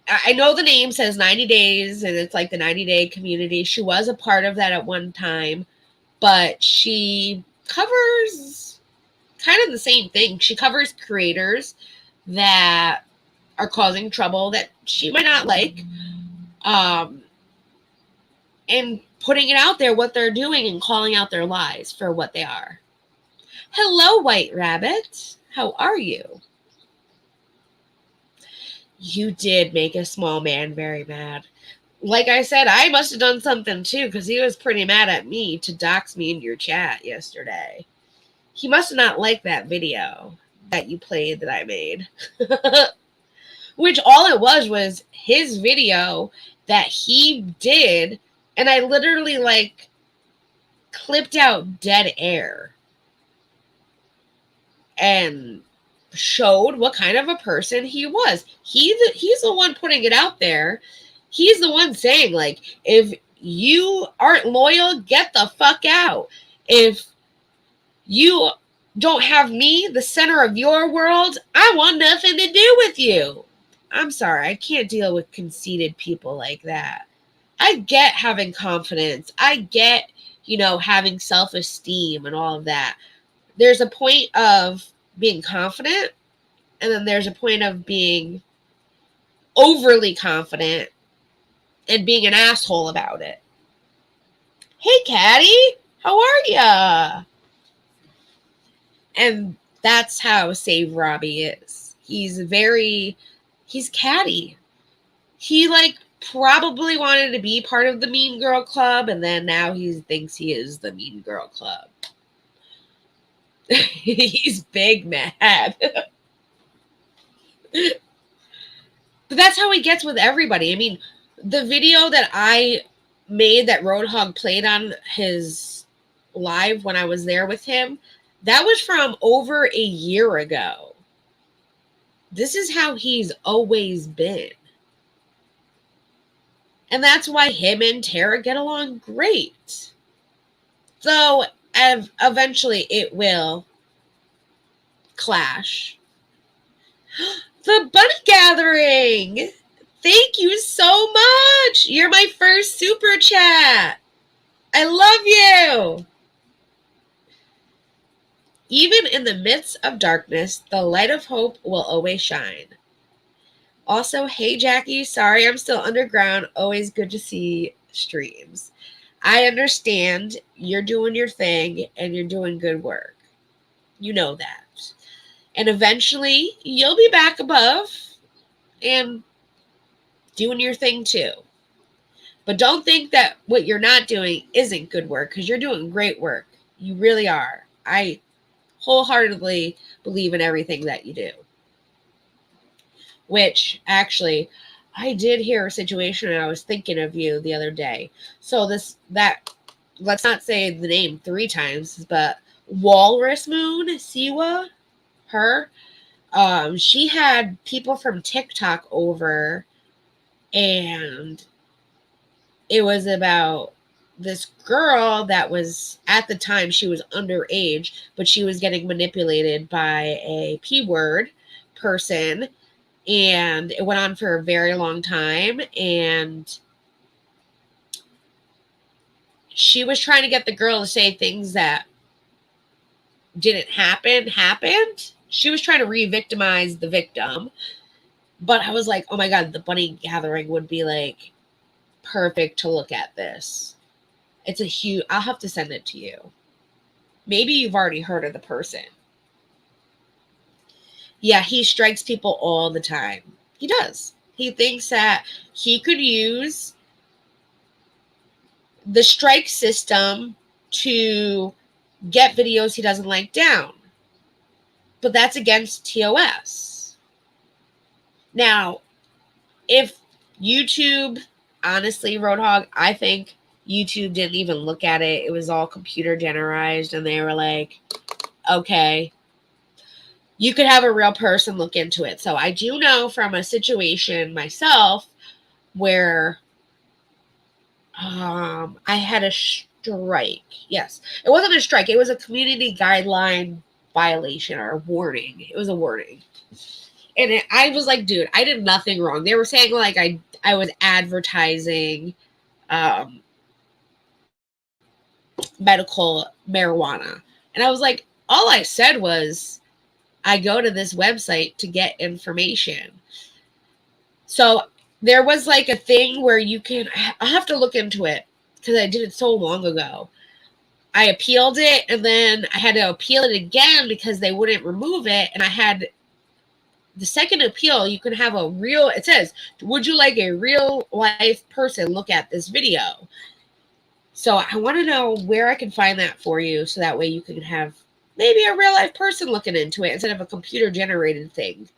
I know the name says 90 Days, and it's like the 90-day community. She was a part of that at one time, but she covers kind of the same thing. She covers creators that are causing trouble that she might not like, and putting it out there what they're doing and calling out their lies for what they are. Hello, White Rabbit. How are you? You did make a small man very mad. Like I said, I must have done something too, because he was pretty mad at me to dox me in your chat yesterday. He must have not liked that video that you played that I made. Which all it was his video that he did, and I literally like clipped out dead air and showed what kind of a person he was. He's the one putting it out there. He's the one saying, like, if you aren't loyal, get the fuck out. If you don't have me, the center of your world, I want nothing to do with you. I'm sorry, I can't deal with conceited people like that. I get having confidence. I get, having self-esteem and all of that. There's a point of being confident, and then there's a point of being overly confident and being an asshole about it. Hey, Caddy, how are ya? And that's how Save Robbie is. He's catty. He probably wanted to be part of the Mean Girl Club, and then now he thinks he is the Mean Girl Club. He's big mad. But that's how he gets with everybody. I mean, the video that I made that Roadhog played on his live when I was there with him, that was from over a year ago. This is how he's always been. And that's why him and Tara get along great. Though eventually it will clash. The Bunny Gathering! Thank you so much! You're my first super chat! I love you! Even in the midst of darkness, the light of hope will always shine. Also, hey Jackie, sorry I'm still underground. Always good to see streams. I understand you're doing your thing and you're doing good work. You know that. And eventually you'll be back above and doing your thing too. But don't think that what you're not doing isn't good work, because you're doing great work. You really are. I wholeheartedly believe in everything that you do. Which, actually, I did hear a situation and I was thinking of you the other day. So let's not say the name 3 times, but Walrus Moon, Siwa, her, she had people from TikTok over, and it was about this girl that was, at the time, she was underage, but she was getting manipulated by a P-word person, and it went on for a very long time, and she was trying to get the girl to say things that didn't happened. She was trying to re-victimize the victim. But I was like, oh my God, the bunny gathering would be like perfect to look at this. It's a huge, I'll have to send it to you. Maybe you've already heard of the person. Yeah, he strikes people all the time. He does. He thinks that he could use the strike system to get videos he doesn't like down. But that's against TOS. Now, if YouTube, honestly, Roadhog, I think YouTube didn't even look at it. It was all computer generized, and they were like, okay, you could have a real person look into it. So I do know from a situation myself where I had a strike. Yes, it wasn't a strike. It was a community guideline violation or a warning. It was a warning. And I was like, dude, I did nothing wrong. They were saying like I was advertising medical marijuana. And I was like, all I said was I go to this website to get information. So there was like a thing where you can, I'll have to look into it because I did it so long ago. I appealed it, and then I had to appeal it again because they wouldn't remove it. And I had the second appeal, you can have a real, it says, would you like a real life person look at this video? So I want to know where I can find that for you, so that way you can have maybe a real life person looking into it instead of a computer generated thing,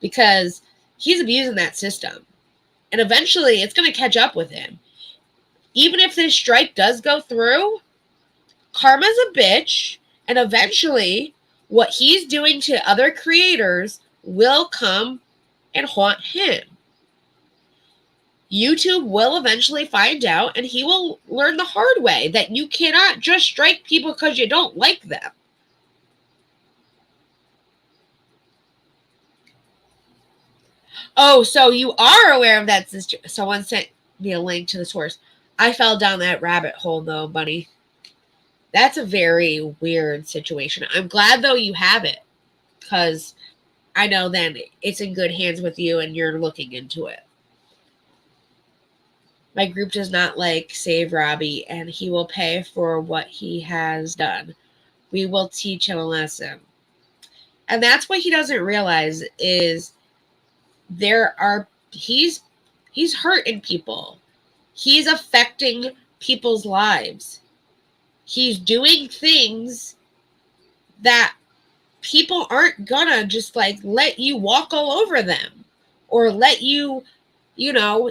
because he's abusing that system. And eventually it's going to catch up with him. Even if this strike does go through, karma's a bitch, and eventually what he's doing to other creators will come and haunt him. YouTube will eventually find out, and he will learn the hard way that you cannot just strike people because you don't like them. Oh, so you are aware of that, sister. Someone sent me a link to the source. I fell down that rabbit hole, though, buddy. That's a very weird situation. I'm glad, though, you have it, because I know then it's in good hands with you and you're looking into it. My group does not like Save Robbie, and he will pay for what he has done. We will teach him a lesson. And that's what he doesn't realize is he's hurting people. He's affecting people's lives. He's doing things that people aren't gonna just like let you walk all over them or let you,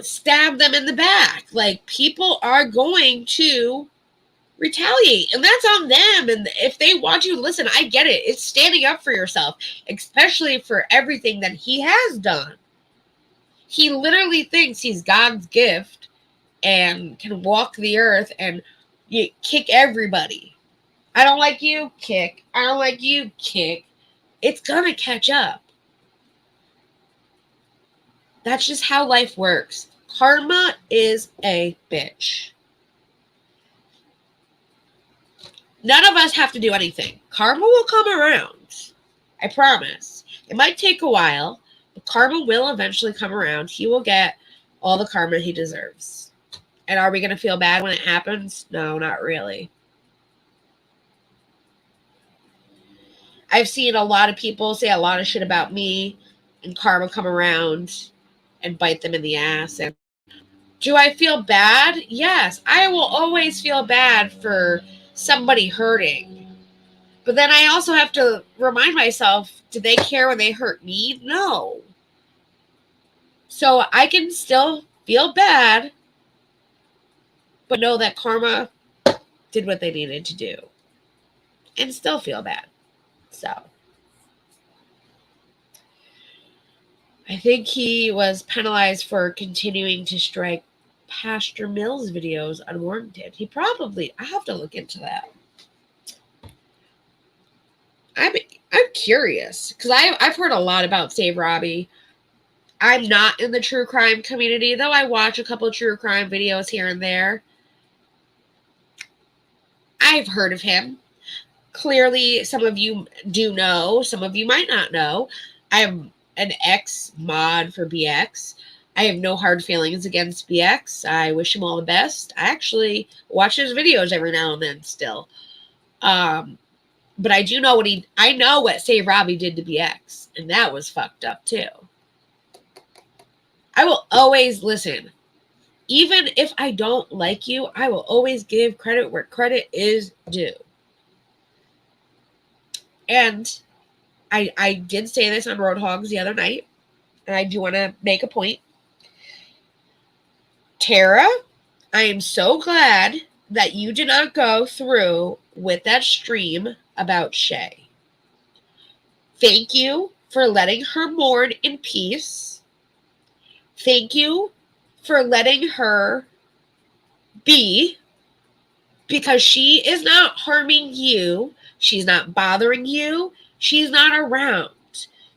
stab them in the back. Like, people are going to retaliate, and that's on them. And if they want you to listen, I get it. It's standing up for yourself, especially for everything that he has done. He literally thinks he's God's gift and can walk the earth and kick everybody. I don't like you, kick. I don't like you, kick. It's gonna catch up. That's just how life works. Karma is a bitch. None of us have to do anything. Karma will come around. I promise. It might take a while, but karma will eventually come around. He will get all the karma he deserves. And are we going to feel bad when it happens? No, not really. I've seen a lot of people say a lot of shit about me and karma come around and bite them in the ass. And Do I feel bad? Yes. I will always feel bad for somebody hurting. But then I also have to remind myself, did they care when they hurt me? No. So I can still feel bad, but know that karma did what they needed to do. And still feel bad. So I think he was penalized for continuing to strike Pastor Mills videos unwarranted. He probably, I have to look into that. I'm curious because I've heard a lot about Save Robbie. I'm not in the true crime community, though I watch a couple of true crime videos here and there. I've heard of him. Clearly, some of you do know. Some of you might not know. I'm an ex-mod for BX. I have no hard feelings against BX. I wish him all the best. I actually watch his videos every now and then still. But I do know I know what Save Robbie did to BX, and that was fucked up too. I will always listen. Even if I don't like you, I will always give credit where credit is due. And I did say this on Roadhogs the other night, and I do want to make a point. Tara, I am so glad that you did not go through with that stream about Shay. Thank you for letting her mourn in peace. Thank you for letting her be, because she is not harming you. She's not bothering you. She's not around.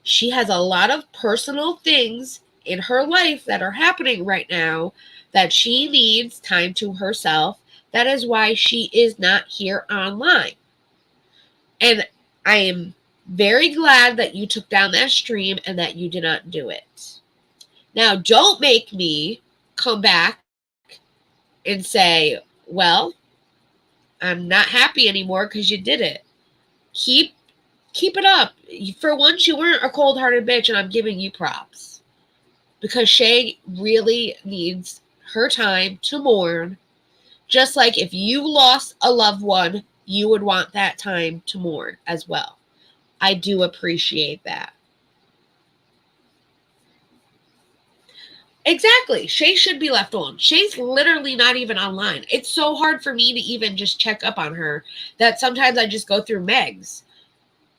She has a lot of personal things in her life that are happening right now that she needs time to herself. That is why she is not here online. And I am very glad that you took down that stream and that you did not do it. Now, don't make me come back and say, well, I'm not happy anymore because you did it. Keep it up. For once, you weren't a cold-hearted bitch, and I'm giving you props. Because Shay really needs her time to mourn. Just like if you lost a loved one, you would want that time to mourn as well. I do appreciate that. Exactly. Shay should be left alone. Shay's literally not even online. It's so hard for me to even just check up on her that sometimes I just go through Megs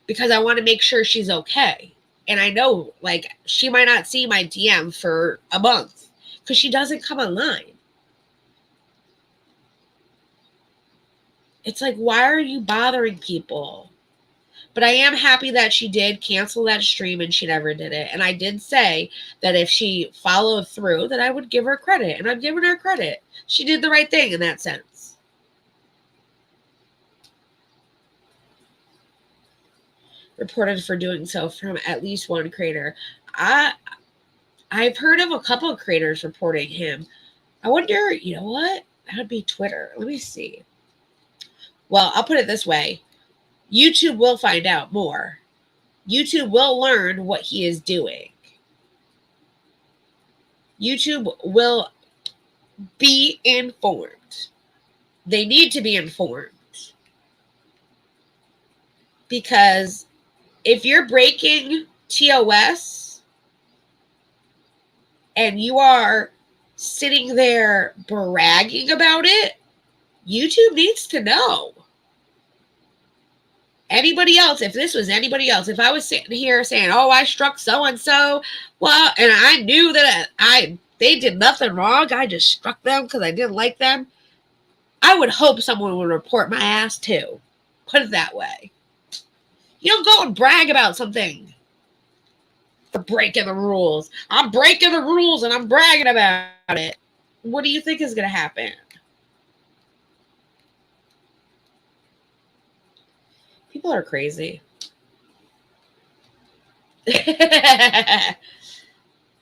because I want to make sure she's okay. And I know, like, she might not see my DM for a month because she doesn't come online. It's like, why are you bothering people? But I am happy that she did cancel that stream and she never did it. And I did say that if she followed through, that I would give her credit. And I'm giving her credit. She did the right thing in that sense. Reported for doing so from at least one creator. I've heard of a couple of creators reporting him. I wonder, you know what? That would be Twitter. Let me see. Well, I'll put it this way. YouTube will find out more. YouTube will learn what he is doing. YouTube will be informed. They need to be informed. Because if you're breaking TOS and you are sitting there bragging about it, YouTube needs to know. Anybody else, if this was anybody else, if I was sitting here saying, oh, I struck so-and-so, well, and I knew that they did nothing wrong, I just struck them because I didn't like them, I would hope someone would report my ass too. Put it that way. You don't go and brag about something for breaking the rules. I'm breaking the rules and I'm bragging about it. What do you think is going to happen? People are crazy.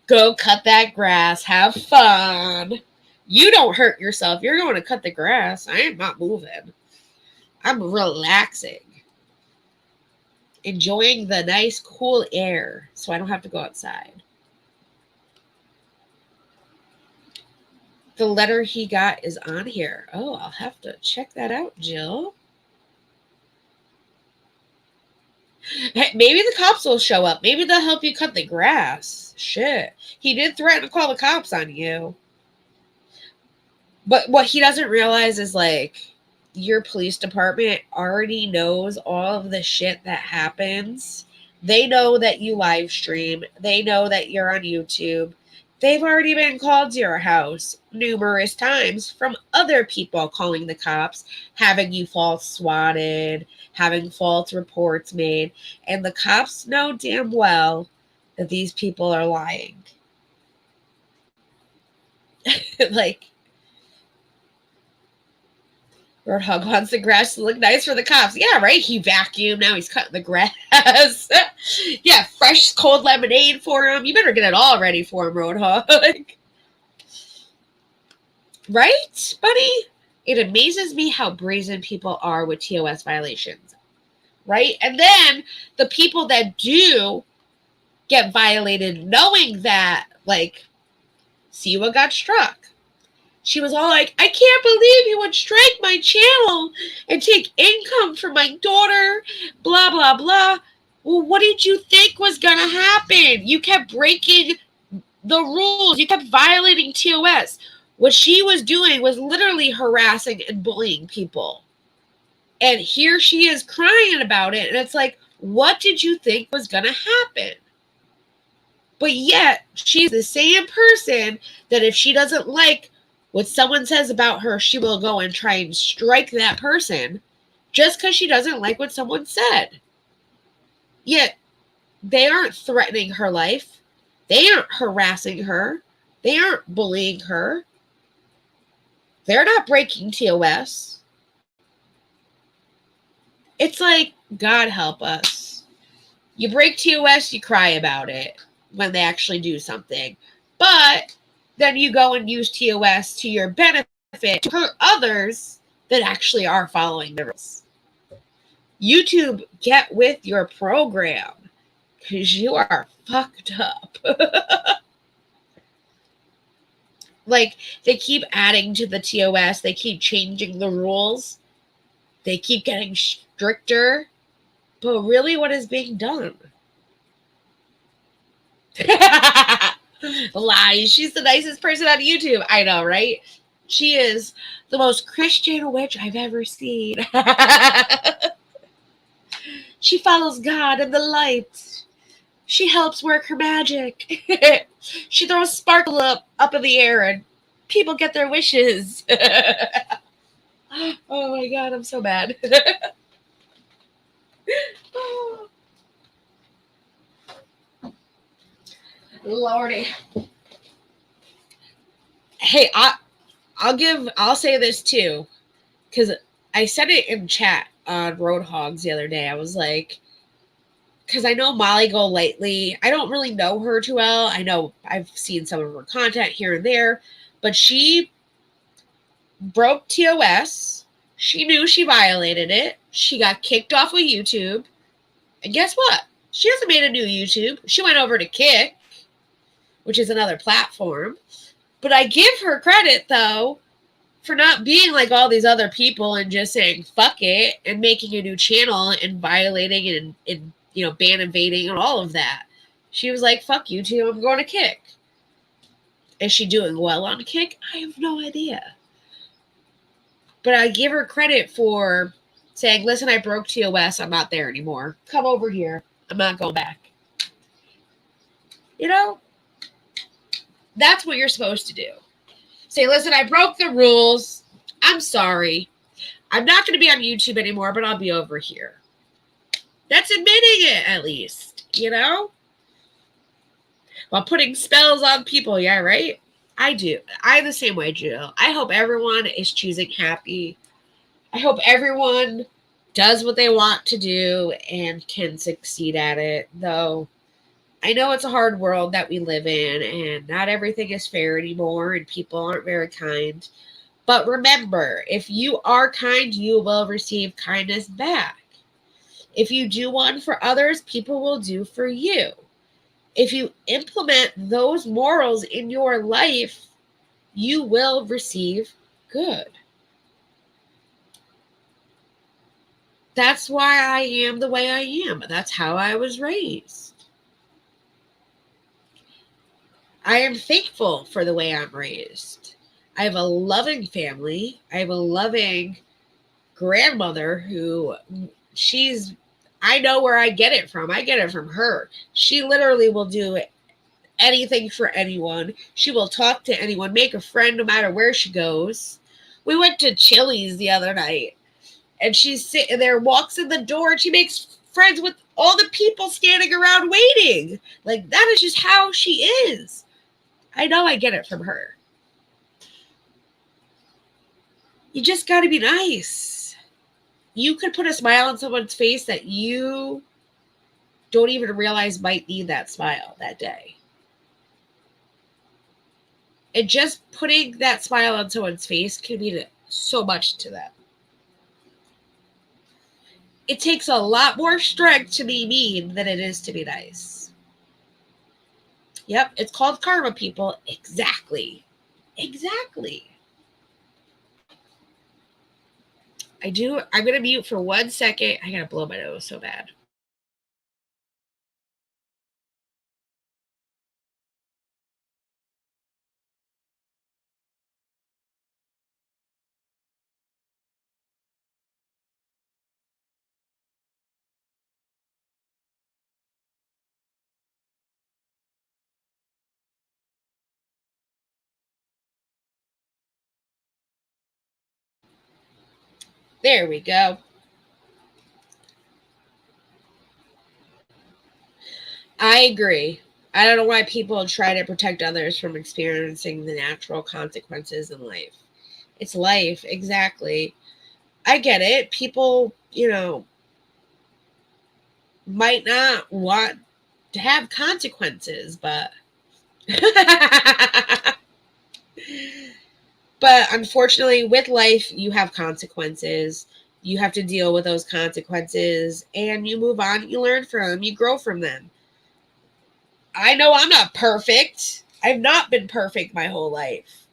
Go cut that grass. Have fun. You don't hurt yourself. You're going to cut the grass. I am not moving. I'm relaxing. Enjoying the nice, cool air so I don't have to go outside. The letter he got is on here. Oh, I'll have to check that out, Jill. Hey, maybe the cops will show up. Maybe they'll help you cut the grass. Shit. He did threaten to call the cops on you. But what he doesn't realize is, like, your police department already knows all of the shit that happens. They know that you live stream. They know that you're on YouTube. They've already been called to your house numerous times from other people calling the cops, having you false swatted, having false reports made. And the cops know damn well that these people are lying. Like, Roadhog wants the grass to look nice for the cops. Yeah, right? He vacuumed. Now he's cutting the grass. Yeah, fresh cold lemonade for him. You better get it all ready for him, Roadhog. Right, buddy? It amazes me how brazen people are with TOS violations. Right? And then the people that do get violated knowing that, like, Siwa got struck. She was all like, I can't believe you would strike my channel and take income from my daughter, blah, blah, blah. Well, what did you think was going to happen? You kept breaking the rules. You kept violating TOS. What she was doing was literally harassing and bullying people. And here she is crying about it. And it's like, what did you think was going to happen? But yet, she's the same person that if she doesn't like what someone says about her, she will go and try and strike that person just because she doesn't like what someone said. Yet, they aren't threatening her life. They aren't harassing her. They aren't bullying her. They're not breaking TOS. It's like, God help us. You break TOS, you cry about it when they actually do something. But then you go and use TOS to your benefit to hurt others that actually are following the rules. YouTube, get with your program because you are fucked up. Like, they keep adding to the TOS. They keep changing the rules. They keep getting stricter. But really, what is being done? Lies. She's the nicest person on YouTube. I know, right? She is the most Christian witch I've ever seen. She follows God and the light. She helps work her magic. She throws sparkle up in the air and people get their wishes. Oh my God, I'm so bad. Lordy. Hey, I'll say this too, because I said it in chat on Roadhogs the other day. I was like, because I know Molly Golightly. I don't really know her too well. I know I've seen some of her content here and there, but she broke TOS. She knew she violated it. She got kicked off of YouTube. And guess what? She hasn't made a new YouTube. She went over to Kick, which is another platform. But I give her credit, though, for not being like all these other people and just saying, fuck it, and making a new channel and violating and you know, ban invading and all of that. She was like, fuck YouTube, I'm going to Kick. Is she doing well on Kick? I have no idea. But I give her credit for saying, listen, I broke TOS. I'm not there anymore. Come over here. I'm not going back. You know? That's what you're supposed to do. Say, listen, I broke the rules. I'm sorry. I'm not going to be on YouTube anymore, but I'll be over here. That's admitting it, at least. You know? While putting spells on people. Yeah, right? I do. I'm the same way, Jill. I hope everyone is choosing happy. I hope everyone does what they want to do and can succeed at it. Though I know it's a hard world that we live in and not everything is fair anymore and people aren't very kind. But remember, if you are kind, you will receive kindness back. If you do one for others, people will do for you. If you implement those morals in your life, you will receive good. That's why I am the way I am. That's how I was raised. I am thankful for the way I'm raised. I have a loving family. I have a loving grandmother who I know where I get it from. I get it from her. She literally will do anything for anyone. She will talk to anyone, make a friend no matter where she goes. We went to Chili's the other night, and she's sitting there, walks in the door, and she makes friends with all the people standing around waiting. Like, that is just how she is. I know I get it from her. You just got to be nice. You could put a smile on someone's face that you don't even realize might need that smile that day. And just putting that smile on someone's face can mean so much to them. It takes a lot more strength to be mean than it is to be nice. Yep, it's called karma, people. Exactly. I'm going to mute for 1 second. I got to blow my nose so bad. There we go. I agree. I don't know why people try to protect others from experiencing the natural consequences in life. It's life, exactly. I get it. People, might not want to have consequences, but but unfortunately with life, you have consequences. You have to deal with those consequences, and you move on, you learn from them, you grow from them. I know I'm not perfect. I've not been perfect my whole life.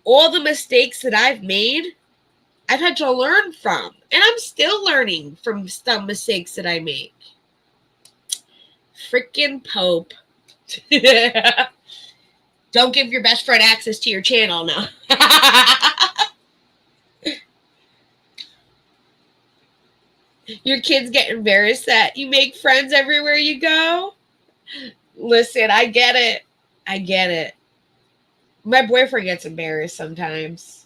All the mistakes that I've made, I've had to learn from. And I'm still learning from some mistakes that I make. Freaking Pope. Don't give your best friend access to your channel now. Your kids get embarrassed that you make friends everywhere you go. Listen, I get it. My boyfriend gets embarrassed sometimes.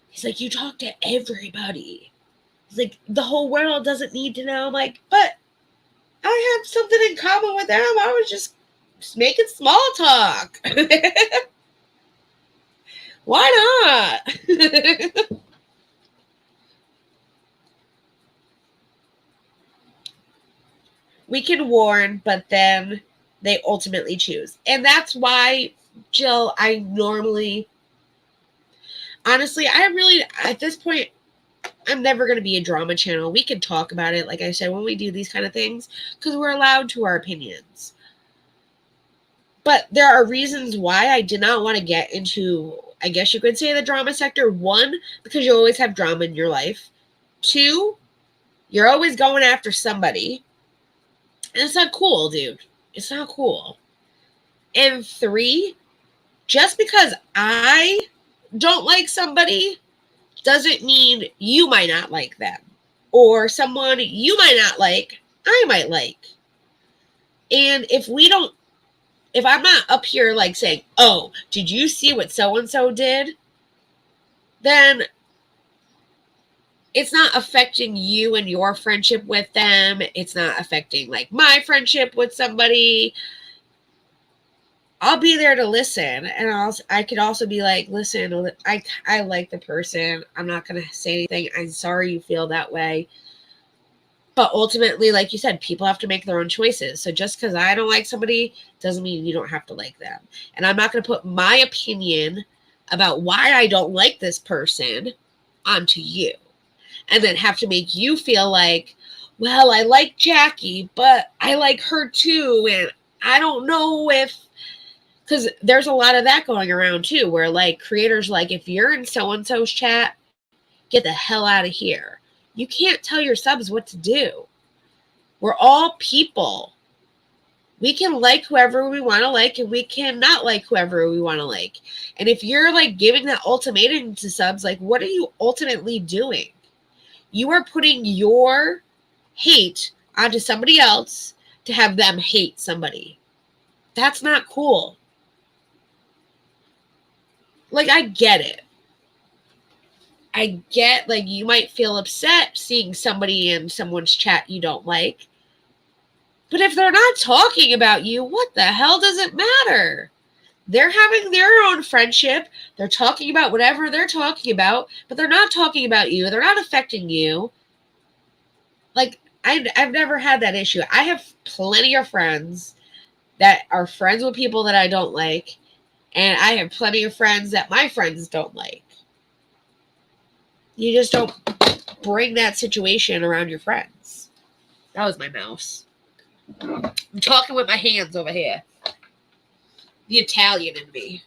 He's like, you talk to everybody. He's like, the whole world doesn't need to know. I'm like, but I have something in common with them. I was just making small talk. Why not? We can warn, but then they ultimately choose. And that's why, Jill, honestly, at this point, I'm never going to be a drama channel. We can talk about it, like I said, when we do these kind of things, because we're allowed to our opinions. But there are reasons why I did not want to get into, I guess you could say, the drama sector. 1, because you always have drama in your life. 2, you're always going after somebody. And it's not cool, dude. It's not cool. And 3, just because I don't like somebody doesn't mean you might not like them. Or someone you might not like, I might like. And if I'm not up here like saying, oh, did you see what so-and-so did? Then it's not affecting you and your friendship with them. It's not affecting like my friendship with somebody. I'll be there to listen. And I could also be like, listen, I like the person. I'm not going to say anything. I'm sorry you feel that way. But ultimately, like you said, people have to make their own choices. So just because I don't like somebody doesn't mean you don't have to like them. And I'm not going to put my opinion about why I don't like this person onto you. And then have to make you feel like, well, I like Jackie, but I like her too. And I don't know if Because there's a lot of that going around too, where like creators like, if you're in so-and-so's chat, get the hell out of here. You can't tell your subs what to do. We're all people. We can like whoever we want to like, and we can not like whoever we want to like. And if you're like giving that ultimatum to subs, like what are you ultimately doing? You are putting your hate onto somebody else to have them hate somebody. That's not cool. Like, I get it. I get, like, you might feel upset seeing somebody in someone's chat you don't like. But if they're not talking about you, what the hell does it matter? They're having their own friendship. They're talking about whatever they're talking about, but they're not talking about you. They're not affecting you. Like, I've never had that issue. I have plenty of friends that are friends with people that I don't like, and I have plenty of friends that my friends don't like. You just don't bring that situation around your friends. That was my mouse. I'm talking with my hands over here. The Italian in me.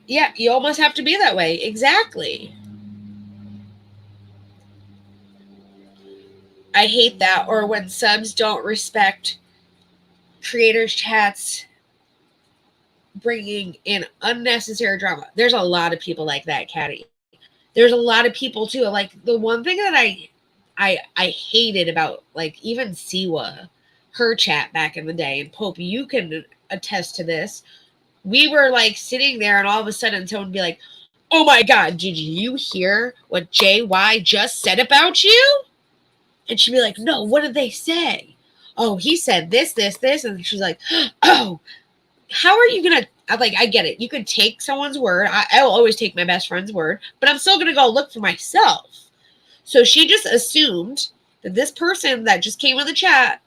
Yeah, you almost have to be that way. Exactly. I hate that. Or when subs don't respect creators' chats, bringing in unnecessary drama. There's a lot of people like that, Caddy. There's a lot of people too. Like the one thing that I hated about like even Siwa, her chat back in the day, and Pope, you can attest to this. We were like sitting there, and all of a sudden someone would be like, "Oh my God, did you hear what JY just said about you?" And she'd be like, "No, what did they say?" "Oh, he said this, this, this." And she's like, "Oh, how are you gonna?" I'm like, I get it. You can take someone's word. I will always take my best friend's word, but I'm still gonna go look for myself. So she just assumed that this person that just came in the chat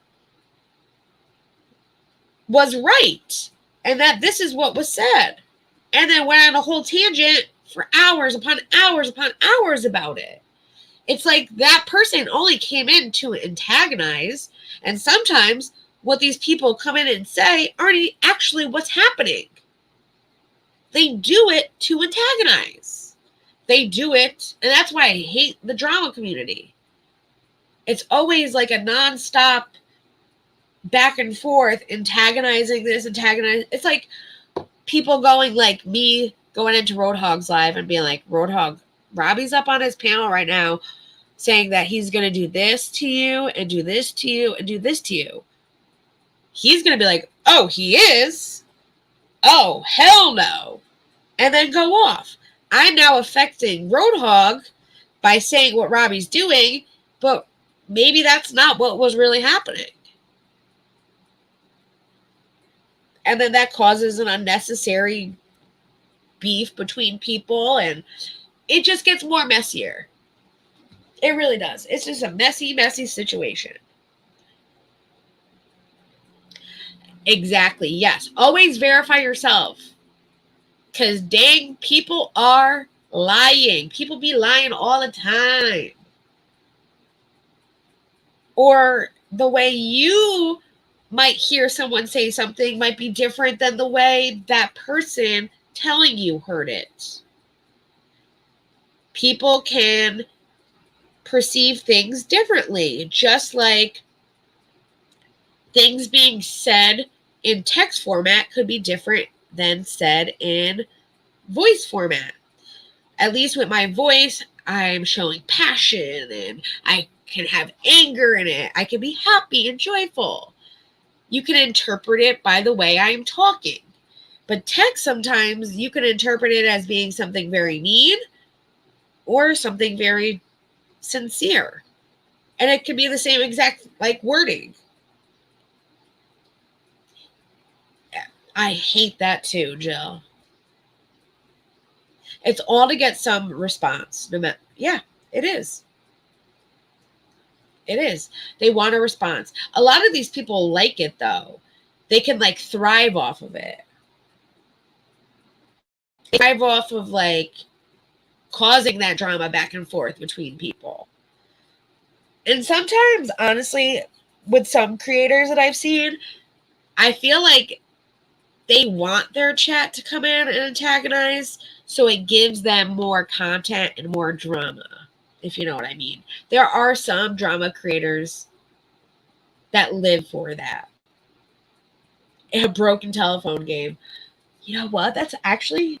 was right, and that this is what was said, and then went on a whole tangent for hours upon hours upon hours about it. It's like that person only came in to antagonize, and sometimes what these people come in and say aren't actually what's happening. They do it to antagonize. They do it, and that's why I hate the drama community. It's always like a nonstop back and forth, antagonizing this, antagonizing. It's like people going like me going into Roadhog's live and being like, "Roadhog, Robbie's up on his panel right now saying that he's going to do this to you and do this to you and do this to you." He's going to be like, "Oh, he is? Oh, hell no." And then go off. I'm now affecting Roadhog by saying what Robbie's doing, but maybe that's not what was really happening. And then that causes an unnecessary beef between people, and it just gets more messier. It really does. It's just a messy, messy situation. Exactly. Yes. Always verify yourself. Because dang, people are lying. People be lying all the time. Or the way you might hear someone say something might be different than the way that person telling you heard it. People can perceive things differently, just like things being said in text format could be different than said in voice format. At least with my voice, I'm showing passion and I can have anger in it. I can be happy and joyful. You can interpret it by the way I'm talking. But text, sometimes you can interpret it as being something very mean or something very sincere. And it can be the same exact like wording. I hate that too, Jill. It's all to get some response. No matter, yeah, it is. It is. They want a response. A lot of these people like it though. They can like thrive off of it. They thrive off of like causing that drama back and forth between people. And sometimes, honestly, with some creators that I've seen, I feel like they want their chat to come in and antagonize, so it gives them more content and more drama, if you know what I mean. There are some drama creators that live for that. A broken telephone game. You know what? That's actually,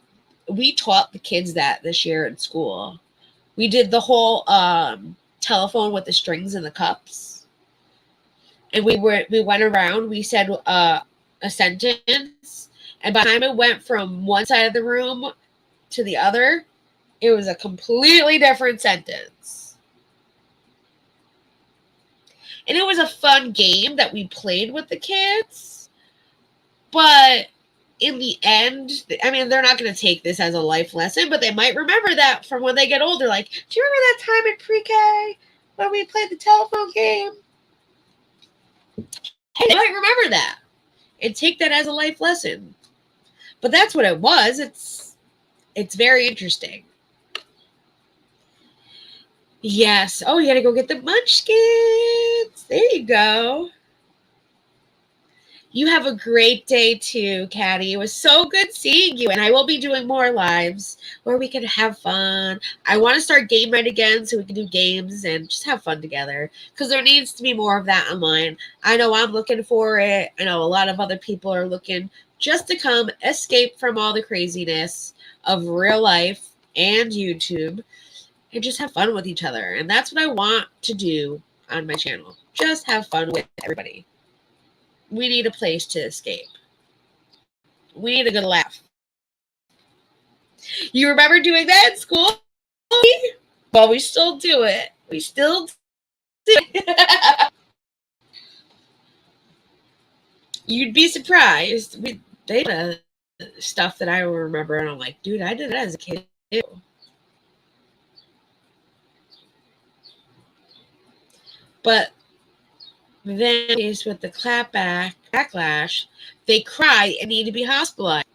we taught the kids that this year in school. We did the whole telephone with the strings and the cups. And we went around, we said a sentence, and by the time it went from one side of the room to the other, it was a completely different sentence. And it was a fun game that we played with the kids. But in the end, I mean, they're not going to take this as a life lesson, but they might remember that from when they get older. Like, do you remember that time in pre-K when we played the telephone game? They might remember that and take that as a life lesson. But that's what it was. It's very interesting. Yes. Oh, you got to go get the munchkins. There you go. You have a great day too, Caddy. It was so good seeing you. And I will be doing more lives where we can have fun. I want to start game night again so we can do games and just have fun together. Because there needs to be more of that online. I know I'm looking for it. I know a lot of other people are looking just to come escape from all the craziness of real life and YouTube and just have fun with each other. And that's what I want to do on my channel. Just have fun with everybody. We need a place to escape. We need a good laugh. You remember doing that in school? Well, we still do it. We still do it. You'd be surprised. They did stuff that I remember, and I'm like, dude, I did that as a kid too. But then with the backlash, they cry and need to be hospitalized.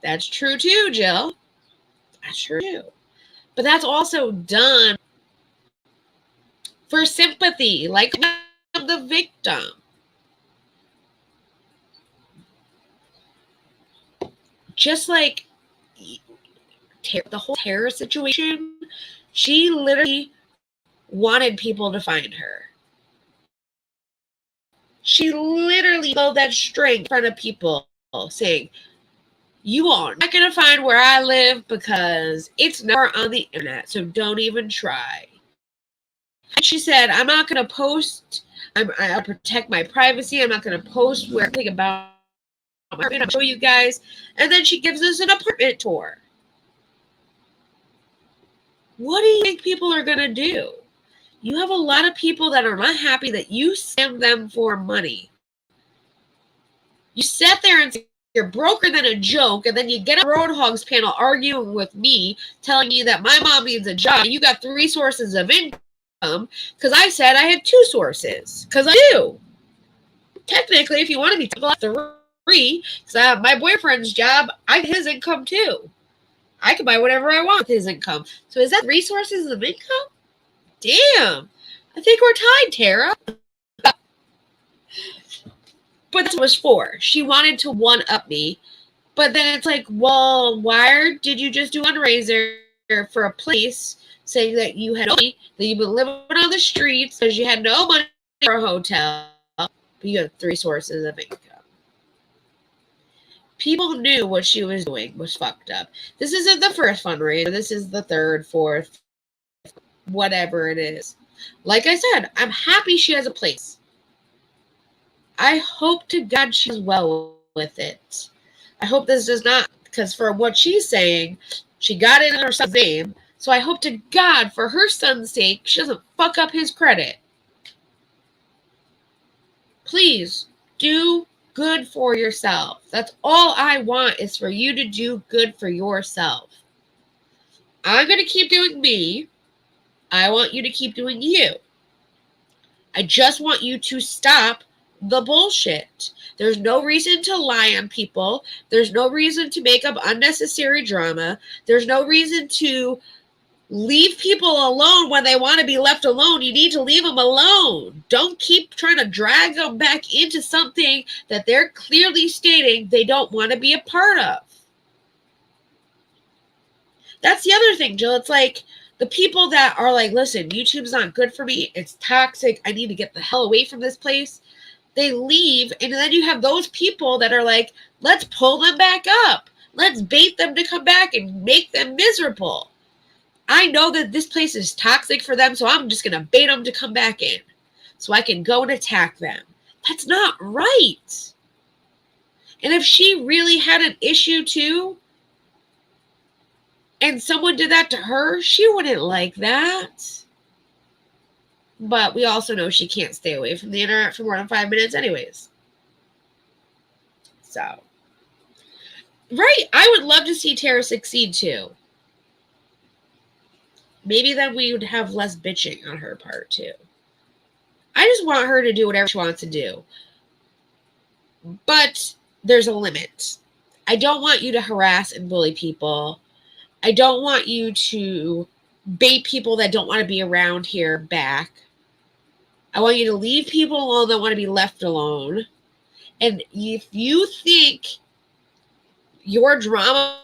That's true too, Jill. That's true too. But that's also done for sympathy, like the victim. Just like the whole terror situation, she literally wanted people to find her. She literally held that string in front of people saying, you are not going to find where I live because it's never on the internet, so don't even try. And she said, I'm not going to post, I'll protect my privacy, I'm not going to post where I think about my apartment, I'll show you guys. And then she gives us an apartment tour. What do you think people are going to do? You have a lot of people that are not happy that you scam them for money. You sat there and say you're broker than a joke, and then you get on a Roadhogs panel arguing with me, telling me that my mom needs a job, and you got 3 sources of income, because I said I had 2 sources. Because I do. Technically, if you want to be told 3, because my boyfriend's job, I have his income too. I can buy whatever I want with his income. So is that 3 sources of income? Damn, I think we're tied, Tara. But that's what it was for. She wanted to one-up me. But then it's like, well, why did you just do a fundraiser for a place saying that you had no money, that you've been living on the streets because you had no money for a hotel, but you had 3 sources of income? People knew what she was doing was fucked up. This isn't the first fundraiser. This is the 3rd, 4th, whatever it is. Like I said, I'm happy she has a place. I hope to God she's well with it. I hope this does not, because for what she's saying, she got it in her son's name. So I hope to God, for her son's sake, she doesn't fuck up his credit. Please do good for yourself. That's all I want, is for you to do good for yourself. I'm going to keep doing me. I want you to keep doing you. I just want you to stop the bullshit. There's no reason to lie on people. There's no reason to make up unnecessary drama. There's no reason to Leave people alone when they want to be left alone. You need to leave them alone. Don't keep trying to drag them back into something that they're clearly stating they don't want to be a part of. That's the other thing, Jill. It's like the people that are like, listen, YouTube's not good for me. It's toxic. I need to get the hell away from this place. They leave, and then you have those people that are like, let's pull them back up. Let's bait them to come back and make them miserable. I know that this place is toxic for them, so I'm just going to bait them to come back in so I can go and attack them. That's not right. And if she really had an issue too, and someone did that to her, she wouldn't like that. But we also know she can't stay away from the internet for more than 5 minutes anyways. So, right, I would love to see Tara succeed too. Maybe then we would have less bitching on her part too. I just want her to do whatever she wants to do. But there's a limit. I don't want you to harass and bully people. I don't want you to bait people that don't want to be around here back. I want you to leave people alone that want to be left alone. And if you think your drama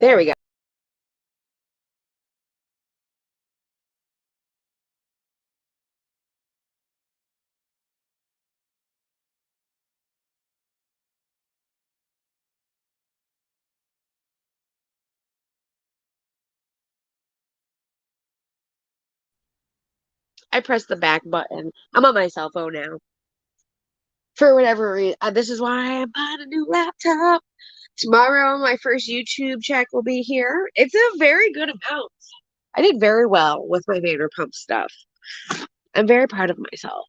There we go. I pressed the back button. I'm on my cell phone now. For whatever reason, this is why I'm buying a new laptop. Tomorrow, my first YouTube check will be here. It's a very good amount. I did very well with my Vanderpump stuff. I'm very proud of myself.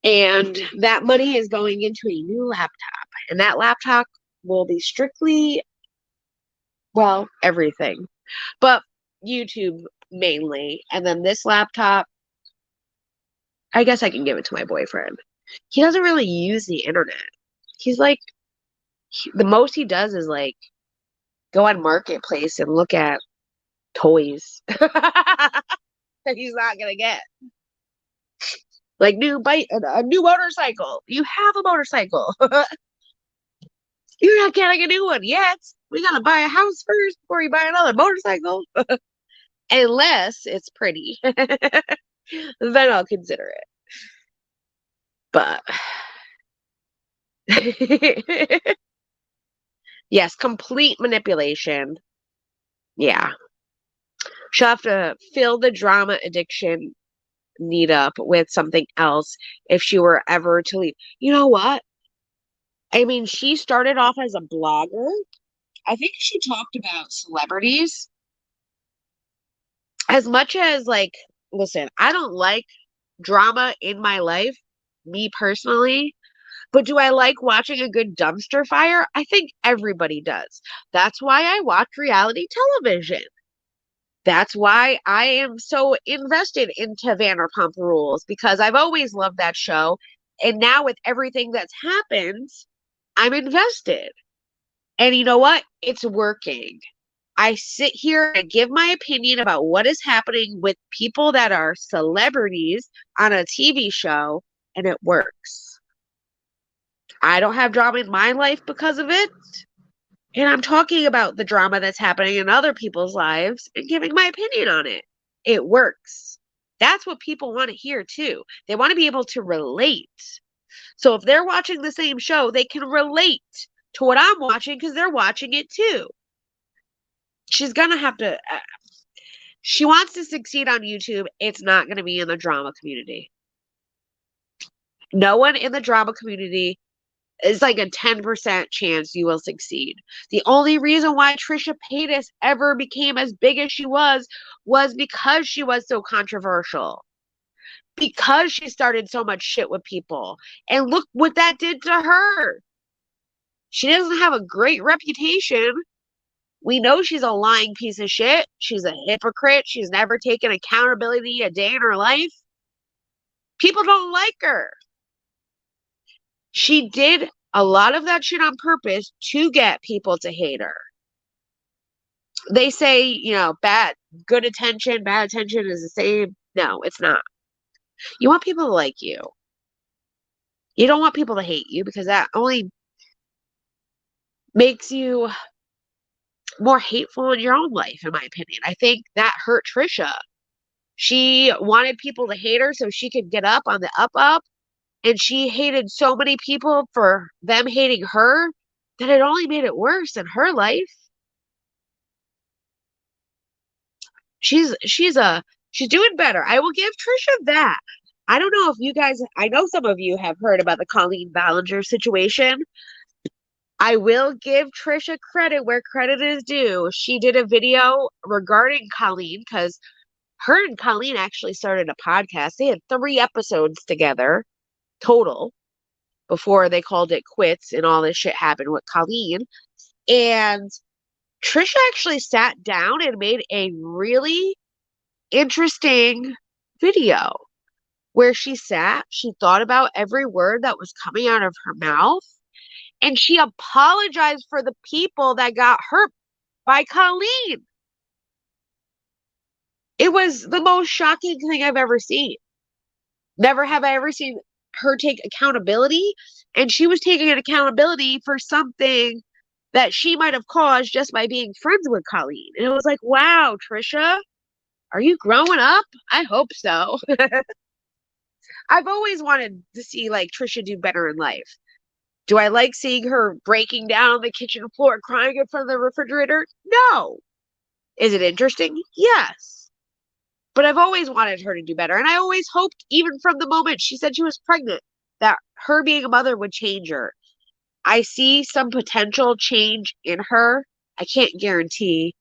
And that money is going into a new laptop. And that laptop will be strictly, well, everything. But YouTube mainly. And then this laptop, I guess I can give it to my boyfriend. He doesn't really use the internet. He's like, the most he does is like go on Marketplace and look at toys that he's not gonna get. Like a new motorcycle. You have a motorcycle. You're not getting a new one yet. We gotta buy a house first before you buy another motorcycle. Unless it's pretty. Then I'll consider it. But yes, complete manipulation. Yeah. She'll have to fill the drama addiction need up with something else if she were ever to leave. You know what? I mean, she started off as a blogger. I think she talked about celebrities. As much as, like, listen, I don't like drama in my life, me personally. But do I like watching a good dumpster fire? I think everybody does. That's why I watch reality television. That's why I am so invested into Vanderpump Rules, because I've always loved that show. And now with everything that's happened, I'm invested. And you know what? It's working. I sit here and give my opinion about what is happening with people that are celebrities on a TV show, and it works. I don't have drama in my life because of it. And I'm talking about the drama that's happening in other people's lives and giving my opinion on it. It works. That's what people want to hear too. They want to be able to relate. So if they're watching the same show, they can relate to what I'm watching because they're watching it too. She's going to have to, she wants to succeed on YouTube. It's not going to be in the drama community. No one in the drama community, it's like a 10% chance you will succeed. The only reason why Trisha Paytas ever became as big as she was because she was so controversial. Because she started so much shit with people. And look what that did to her. She doesn't have a great reputation. We know she's a lying piece of shit. She's a hypocrite. She's never taken accountability a day in her life. People don't like her. She did a lot of that shit on purpose to get people to hate her. They say, you know, good attention, bad attention is the same. No, it's not. You want people to like you. You don't want people to hate you because that only makes you more hateful in your own life, in my opinion. I think that hurt Trisha. She wanted people to hate her so she could get up on the up, and she hated so many people for them hating her that it only made it worse in her life. She's doing better. I will give Trisha that. I don't know if you guys, I know some of you have heard about the Colleen Ballinger situation. I will give Trisha credit where credit is due. She did a video regarding Colleen because her and Colleen actually started a podcast. They had 3 episodes together total before they called it quits and all this shit happened with Colleen. And Trisha actually sat down and made a really interesting video where she sat, she thought about every word that was coming out of her mouth, and she apologized for the people that got hurt by Colleen. It was the most shocking thing I've ever seen. Never have I ever seen her take accountability, and she was taking an accountability for something that she might have caused just by being friends with Colleen. And it was like, wow, Trisha, are you growing up? I hope so. I've always wanted to see like Trisha do better in life. Do I like seeing her breaking down on the kitchen floor, crying in front of the refrigerator? No. Is it interesting? Yes. But I've always wanted her to do better. And I always hoped, even from the moment she said she was pregnant, that her being a mother would change her. I see some potential change in her. I can't guarantee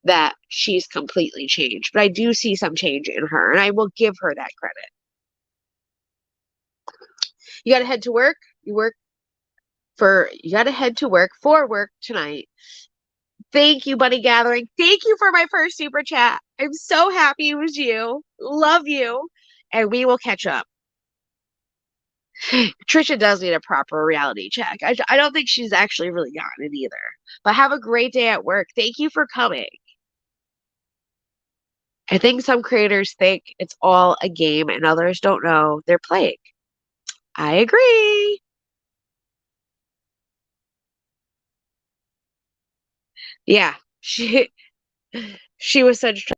that she's completely changed, but I do see some change in her, and I will give her that credit. You got to head to work. You got to head to work for work tonight. Thank you, Buddy Gathering. Thank you for my first super chat. I'm so happy it was you. Love you. And we will catch up. Trisha does need a proper reality check. I don't think she's actually really gotten it either. But have a great day at work. Thank you for coming. I think some creators think it's all a game and others don't know they're playing. I agree. Yeah, she was such.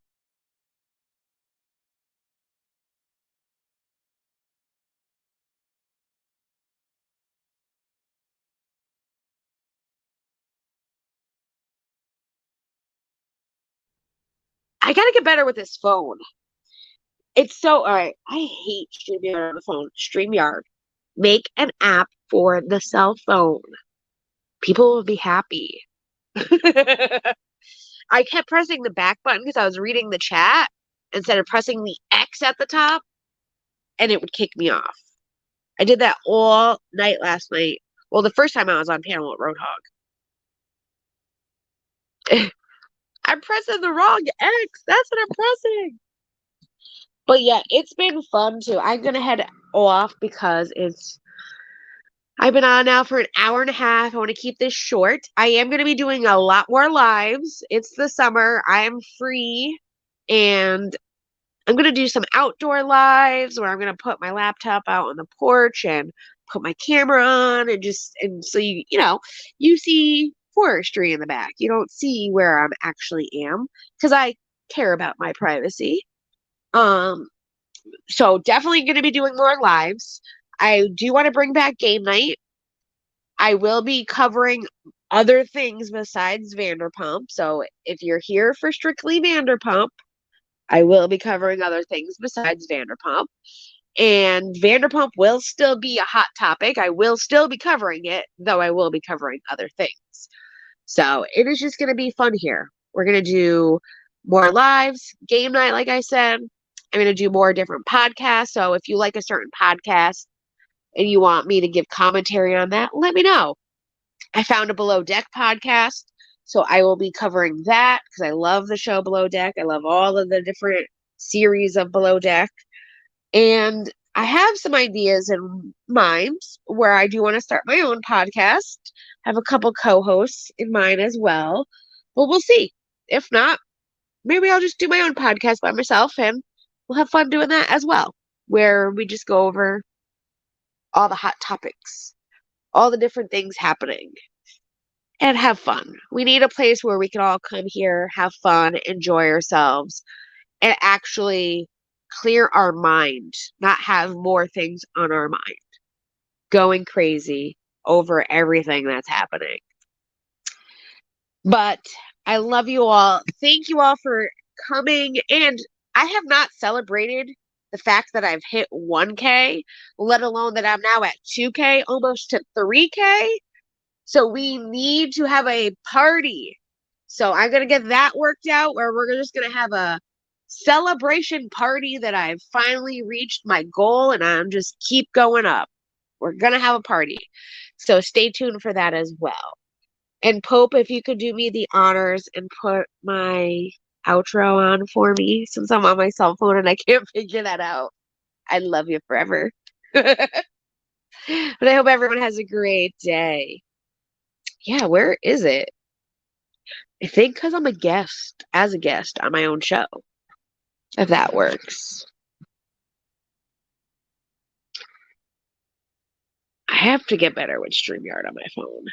I gotta get better with this phone. It's so alright. I hate StreamYard on the phone. StreamYard. Make an app for the cell phone. People will be happy. I kept pressing the back button because I was reading the chat instead of pressing the X at the top. and it would kick me off. I did that all night last night. Well, the first time I was on panel at Roadhog. I'm pressing the wrong X. That's what I'm pressing. But yeah, it's been fun too. I'm going to head off because I've been on now for an hour and a half. I want to keep this short. I am going to be doing a lot more lives. It's the summer. I am free. And I'm going to do some outdoor lives where I'm going to put my laptop out on the porch and put my camera on and so you see forestry in the back. You don't see where I'm actually am because I care about my privacy. So definitely going to be doing more lives. I do want to bring back game night. I will be covering other things besides Vanderpump. So if you're here for strictly Vanderpump, I will be covering other things besides Vanderpump. And Vanderpump will still be a hot topic. I will still be covering it, though I will be covering other things. So it is just going to be fun here. We're going to do more lives, game night, like I said. I'm going to do more different podcasts. So if you like a certain podcast and you want me to give commentary on that, let me know. I found a Below Deck podcast. So I will be covering that because I love the show Below Deck. I love all of the different series of Below Deck. And I have some ideas in mind where I do want to start my own podcast. I have a couple co-hosts in mind as well. But we'll see. If not, maybe I'll just do my own podcast by myself and we'll have fun doing that as well, where we just go over all the hot topics, all the different things happening, and have fun. We need a place where we can all come here, have fun, enjoy ourselves, and actually clear our mind, not have more things on our mind, going crazy over everything that's happening. But I love you all. Thank you all for coming. And I have not celebrated the fact that I've hit 1K, let alone that I'm now at 2K, almost to 3K. So we need to have a party. So I'm going to get that worked out where we're just going to have a celebration party that I've finally reached my goal and I'm just keep going up. We're going to have a party. So stay tuned for that as well. And Pope, if you could do me the honors and put my outro on for me since I'm on my cell phone and I can't figure that out. I love you forever. But I hope everyone has a great day. Yeah, where is it? I think because I'm a guest on my own show. If that works. I have to get better with StreamYard on my phone.